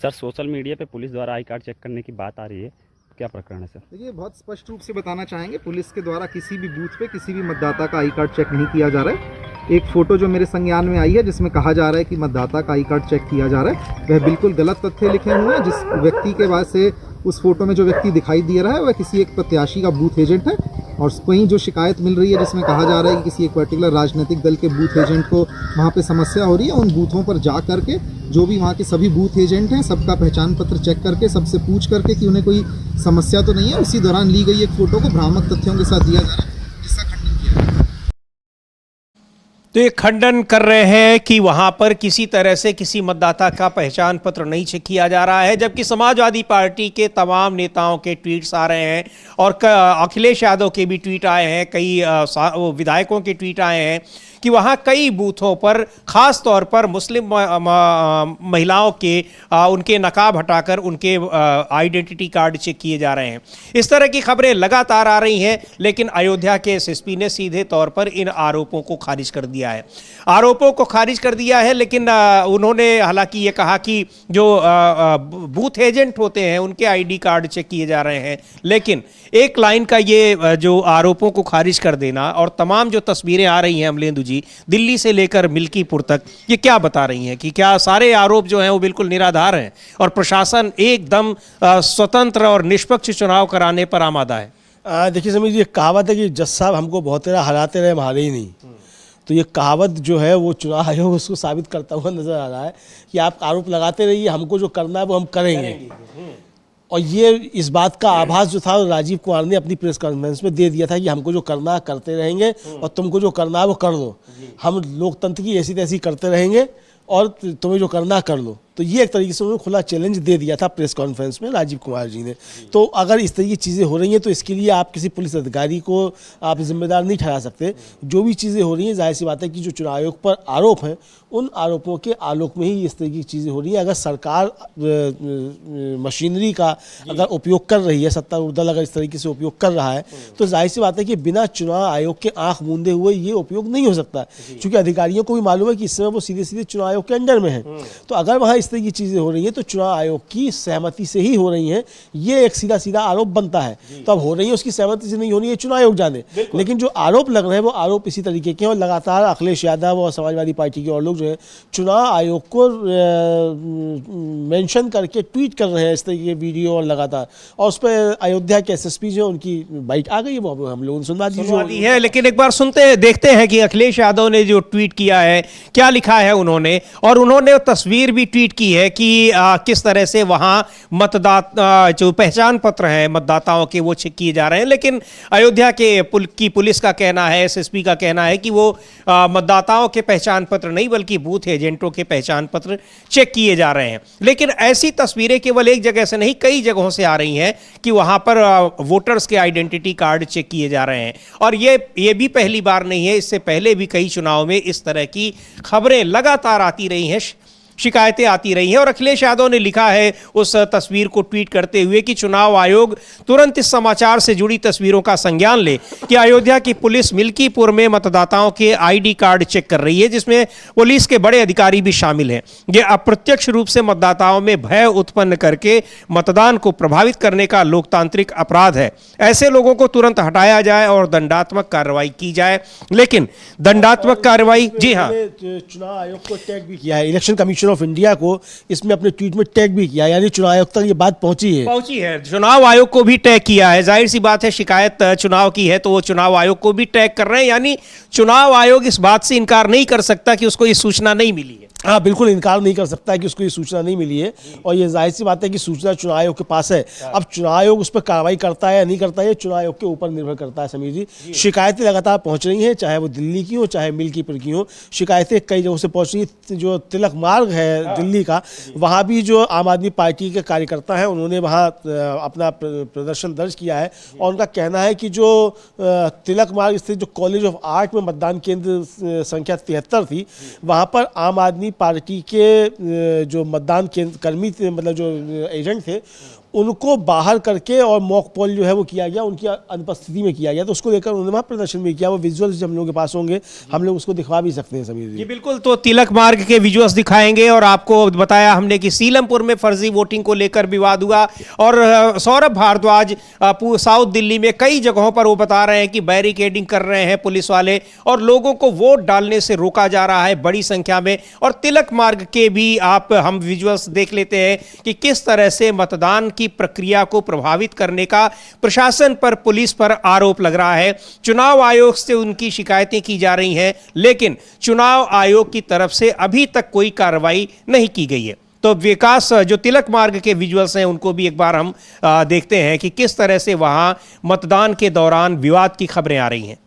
सर, सोशल मीडिया पे पुलिस द्वारा आई कार्ड चेक करने की बात आ रही है, क्या प्रकरण है सर? देखिए, बहुत स्पष्ट रूप से बताना चाहेंगे, पुलिस के द्वारा किसी भी बूथ पे किसी भी मतदाता का आई कार्ड चेक नहीं किया जा रहा है। एक फोटो जो मेरे संज्ञान में आई है जिसमें कहा जा रहा है कि मतदाता का आई कार्ड चेक किया जा रहा है, वह बिल्कुल गलत तथ्य लिखे हुए हैं। जिस व्यक्ति के बाद से उस फोटो में जो व्यक्ति दिखाई दे रहा है वह किसी एक प्रत्याशी का बूथ एजेंट है। और वहीं जो शिकायत मिल रही है जिसमें कहा जा रहा है कि किसी एक पर्टिकुलर राजनीतिक दल के बूथ एजेंट को वहाँ पे समस्या हो रही है, उन बूथों पर जा करके जो भी वहाँ के सभी बूथ एजेंट हैं सबका पहचान पत्र चेक करके सबसे पूछ करके कि उन्हें कोई समस्या तो नहीं है, उसी दौरान ली गई एक फोटो को भ्रामक तथ्यों के साथ दिया जा रहा है, जिसका खंडन किया गया। तो ये खंडन कर रहे हैं कि वहां पर किसी तरह से किसी मतदाता का पहचान पत्र नहीं चेक किया जा रहा है, जबकि समाजवादी पार्टी के तमाम नेताओं के ट्वीट्स आ रहे हैं और अखिलेश यादव के भी ट्वीट आए हैं, कई विधायकों के ट्वीट आए हैं कि वहाँ कई बूथों पर ख़ास तौर पर मुस्लिम महिलाओं के उनके नकाब हटाकर उनके आइडेंटिटी कार्ड चेक किए जा रहे हैं। इस तरह की खबरें लगातार आ रही हैं, लेकिन अयोध्या के एसएसपी ने सीधे तौर पर इन आरोपों को खारिज कर दिया है। आरोपों को खारिज कर दिया है, लेकिन उन्होंने हालांकि ये कहा कि जो बूथ एजेंट होते हैं उनके आईडी कार्ड चेक किए जा रहे हैं, लेकिन एक लाइन का ये जो आरोपों को खारिज कर देना और तमाम जो तस्वीरें आ रही हैं अमलेंदु जी दिल्ली से लेकर मिल्कीपुर तक, ये क्या बता रही हैं कि क्या सारे आरोप जो हैं वो बिल्कुल निराधार हैं और प्रशासन एकदम स्वतंत्र और निष्पक्ष चुनाव कराने पर आमादा है? देखिए समीर जी, कहावत है कि जज साहब हमको बहुत तेरा हराते रहे, हारे ही नहीं। तो ये कहावत जो है वो चुनाव आयोग उसको साबित करता हुआ नजर आ रहा है कि आप आरोप लगाते रहिए, हमको जो करना है वो हम करेंगे। और ये इस बात का आभास जो था राजीव कुमार ने अपनी प्रेस कॉन्फ्रेंस में दे दिया था कि हमको जो करना है करते रहेंगे और तुमको जो करना है वो कर लो। हम लोकतंत्र की ऐसी तैसी करते रहेंगे और तुम्हें जो करना है कर लो। तो ये एक तरीके से उन्होंने खुला चैलेंज दे दिया था प्रेस कॉन्फ्रेंस में राजीव कुमार जी ने। तो अगर इस तरह की चीज़ें हो रही हैं तो इसके लिए आप किसी पुलिस अधिकारी को आप जिम्मेदार नहीं ठहरा सकते। जो भी चीज़ें हो रही हैं, जाहिर सी बात है कि जो चुनाव आयोग पर आरोप हैं उन आरोपों के आलोक में ही इस तरह की चीज़ें हो रही हैं। अगर सरकार मशीनरी का अगर उपयोग कर रही है, सत्तारूढ़ दल अगर इस तरीके से उपयोग कर रहा है, तो जाहिर सी बात है कि बिना चुनाव आयोग के आंख मूंदे हुए ये उपयोग नहीं हो सकता, क्योंकि अधिकारियों को भी मालूम है कि इस समय वो सीधे सीधे चुनाव आयोग के अंडर में है। तो अगर वहाँ इस तरह की चीज़ें हो रही हैं तो चुनाव आयोग की सहमति से ही हो रही हैं, ये एक सीधा सीधा आरोप बनता है। तो अब हो रही है उसकी सहमति से नहीं होनी है, चुनाव आयोग जाने। लेकिन जो आरोप लग रहे हैं वो आरोप इसी तरीके के हैं और लगातार अखिलेश यादव और समाजवादी पार्टी के और लोग जो है चुनाव आयोग को मेंशन करके ट्वीट कर रहे हैं इस तरीके के वीडियो और लगातार, और उस पर अयोध्या के एसएसपी जो उनकी बाइट आ गई है वो हम लोगों ने सुनवा दी है। लेकिन एक बार सुनते हैं, देखते हैं कि अखिलेश यादव ने जो ट्वीट किया है क्या लिखा है उन्होंने, और उन्होंने तस्वीर भी ट्वीट की है कि किस तरह से वहाँ जो पहचान पत्र हैं मतदाताओं के वो चेक किए जा रहे हैं, लेकिन अयोध्या की पुलिस का कहना है, एसएसपी का कहना है कि वो मतदाताओं के पहचान पत्र नहीं बल्कि बूथ एजेंटों के पहचान पत्र चेक किए जा रहे हैं। लेकिन ऐसी तस्वीरें केवल एक जगह से नहीं, कई जगहों से आ रही हैं कि वहाँ पर वोटर्स के आइडेंटिटी कार्ड चेक किए जा रहे हैं। और ये भी पहली बार नहीं है, इससे पहले भी कई चुनाव में इस तरह की खबरें लगातार आती रही हैं, शिकायतें आती रही हैं। और अखिलेश यादव ने लिखा है उस तस्वीर को ट्वीट करते हुए कि चुनाव आयोग तुरंत इस समाचार से जुड़ी तस्वीरों का संज्ञान ले कि अयोध्या की पुलिस मिल्कीपुर में मतदाताओं के आईडी कार्ड चेक कर रही है, जिसमें पुलिस के बड़े अधिकारी भी शामिल हैं। ये अप्रत्यक्ष रूप से मतदाताओं में भय उत्पन्न करके मतदान को प्रभावित करने का लोकतांत्रिक अपराध है। ऐसे लोगों को तुरंत हटाया जाए और दंडात्मक कार्रवाई की जाए। लेकिन दंडात्मक कार्रवाई, जी हाँ, चुनाव आयोग को टैग भी किया है, इलेक्शन कमीशन ऑफ इंडिया को इसमें अपने ट्वीट में टैग भी किया, यानी चुनाव आयोग तक ये बात पहुंची है। चुनाव आयोग को भी टैग किया है। जाहिर सी बात है, शिकायत चुनाव की है तो वो चुनाव आयोग को भी टैग कर रहे हैं, यानी चुनाव आयोग इस बात से इनकार नहीं कर सकता कि उसको ये सूचना नहीं मिली है। हाँ, बिल्कुल इनकार नहीं कर सकता है कि उसको ये सूचना नहीं मिली है, और ये जाहिर सी बात है कि सूचना चुनाव आयोग के पास है। अब चुनाव आयोग उस पर कार्रवाई करता है या नहीं करता है, ये चुनाव आयोग के ऊपर निर्भर करता है। समीर जी, शिकायतें लगातार पहुंच रही हैं, चाहे वो दिल्ली की हो चाहे मिल्कीपुर की हो, शिकायतें कई जगहों से पहुंच रही हैं। जो तिलक मार्ग है दिल्ली का, वहाँ भी जो आम आदमी पार्टी के कार्यकर्ता हैं उन्होंने वहाँ अपना प्रदर्शन दर्ज किया है, और उनका कहना है कि जो तिलक मार्ग स्थित जो कॉलेज ऑफ आर्ट में मतदान केंद्र संख्या 73 थी, वहाँ पर आम आदमी पार्टी के जो मतदान कर्मी थे, मतलब जो एजेंट थे, उनको बाहर करके और मॉक पोल जो है वो किया गया, उनकी अनुपस्थिति में किया गया। तो उसको लेकर उन्होंने वहाँ प्रदर्शन भी किया। वो विजुअल्स हम लोगों के पास होंगे, हम लोग उसको दिखवा भी सकते हैं समीर जी। बिल्कुल, तो तिलक मार्ग के विजुअल्स दिखाएंगे। और आपको बताया हमने कि सीलमपुर में फर्जी वोटिंग को लेकर विवाद हुआ, और सौरभ भारद्वाज साउथ दिल्ली में कई जगहों पर वो बता रहे हैं कि बैरिकेडिंग कर रहे हैं पुलिस वाले और लोगों को वोट डालने से रोका जा रहा है बड़ी संख्या में। और तिलक मार्ग के भी हम विजुअल्स देख लेते हैं कि किस तरह से मतदान की प्रक्रिया को प्रभावित करने का प्रशासन पर, पुलिस पर आरोप लग रहा है। चुनाव आयोग से उनकी शिकायतें की जा रही हैं, लेकिन चुनाव आयोग की तरफ से अभी तक कोई कार्रवाई नहीं की गई है। तो विकास, जो तिलक मार्ग के विजुअल्स हैं उनको भी एक बार हम देखते हैं कि किस तरह से वहां मतदान के दौरान विवाद की खबरें आ रही हैं।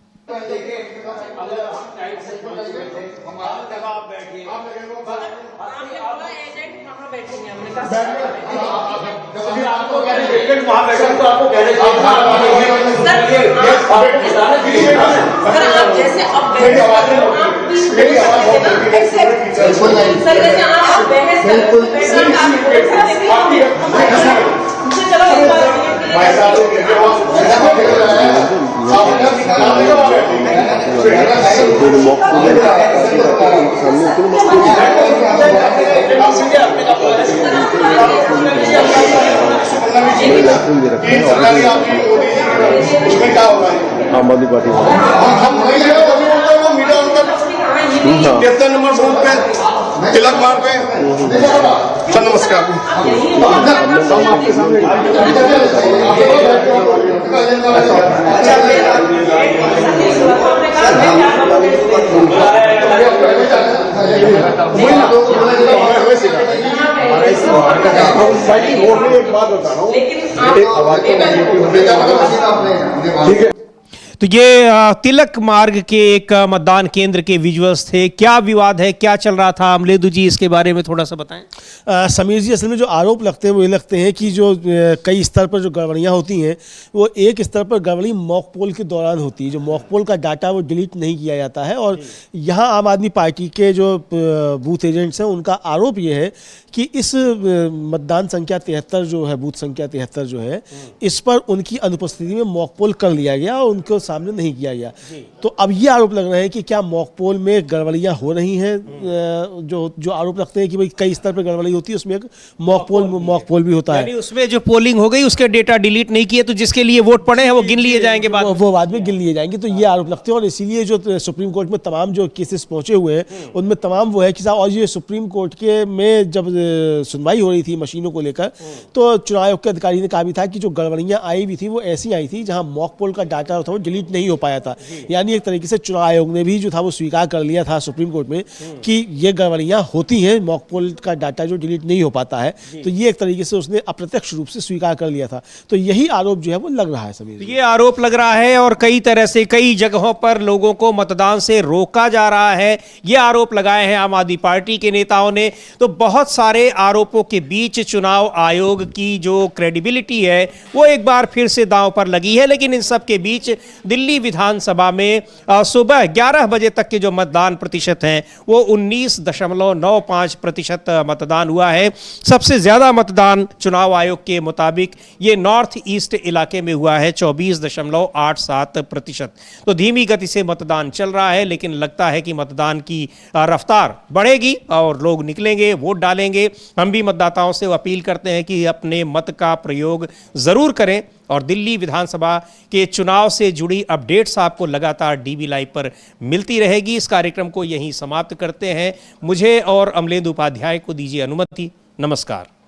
आम आदमी पार्टी नंबर बूथ पे तिलक मार्ग पे। सर नमस्कार। तो ये तिलक मार्ग के एक मतदान केंद्र के विजुअल्स थे। क्या विवाद है, क्या चल रहा था, अमलेदु जी इसके बारे में थोड़ा सा बताएं। समीर जी, असल में जो आरोप लगते हैं वो ये लगते हैं कि जो कई स्तर पर जो गड़बड़ियाँ होती हैं, वो एक स्तर पर गड़बड़ी मॉक पोल के दौरान होती है। जो मॉक पोल का डाटा वो डिलीट नहीं किया जाता है, और यहाँ आम आदमी पार्टी के जो बूथ एजेंट्स हैं उनका आरोप ये है कि इस मतदान संख्या 73 जो है, बूथ संख्या 73 जो है, इस पर उनकी अनुपस्थिति में मॉक पोल कर लिया गया और उनको सामने नहीं किया गया। तो अब ये आरोप लग रहे हैं कि क्या मॉक पोल में गड़बड़ियां हो रही हैं। जो आरोप लगते हैं कि भाई कई स्तर पर गड़बड़ी होती है, उसमें एक मॉक पोल भी होता है। उसमें जो पोलिंग हो गई उसके डेटा डिलीट नहीं किए, तो जिसके लिए वोट पड़े हैं वो गिन लिए जाएंगे, वो बाद में गिन लिए जाएंगे। तो ये आरोप लगते हैं, और इसीलिए जो सुप्रीम कोर्ट में तमाम जो केसेस पहुंचे हुए हैं उनमें तमाम वो है कि साहब, और ये सुप्रीम कोर्ट के में जब सुनवाई हो रही थी मशीनों को लेकर, तो चुनाव आयोग के अधिकारी ने कहा भी था कि जो गड़बड़ियां आई भी थी वो ऐसी आई थी जहां मॉक पोल का डाटा था वो डिलीट डिलीट नहीं हो पाया था। यानी एक तरीके से चुनाव आयोग ने भी जो था वो स्वीकार कर लिया था सुप्रीम कोर्ट में कि ये गड़बड़ियां होती हैं, मॉक पोल का डाटा जो डिलीट नहीं हो पाता है, तो ये एक तरीके से उसने अप्रत्यक्ष रूप से स्वीकार कर लिया था। तो यही आरोप जो है वो लग रहा है समीर। ये आरोप लग रहा है और कई तरह से कई जगहों पर लोगों को मतदान से रोका जा रहा है, ये आरोप लगाए हैं आम आदमी पार्टी के नेताओं ने। तो बहुत सारे आरोपों के बीच चुनाव आयोग की जो क्रेडिबिलिटी है वो एक बार फिर से दांव पर लगी है। लेकिन इन सब के बीच दिल्ली विधानसभा में सुबह 11 बजे तक के जो मतदान प्रतिशत हैं वो 19.95% मतदान हुआ है। सबसे ज्यादा मतदान चुनाव आयोग के मुताबिक ये नॉर्थ ईस्ट इलाके में हुआ है 24.87%। तो धीमी गति से मतदान चल रहा है, लेकिन लगता है कि मतदान की रफ्तार बढ़ेगी और लोग निकलेंगे, वोट डालेंगे। हम भी मतदाताओं से अपील करते हैं कि अपने मत का प्रयोग जरूर करें और दिल्ली विधानसभा के चुनाव से जुड़ी अपडेट्स आपको लगातार डीबी लाइव पर मिलती रहेगी। इस कार्यक्रम को यहीं समाप्त करते हैं। मुझे और अमलेंदु उपाध्याय को दीजिए अनुमति। नमस्कार।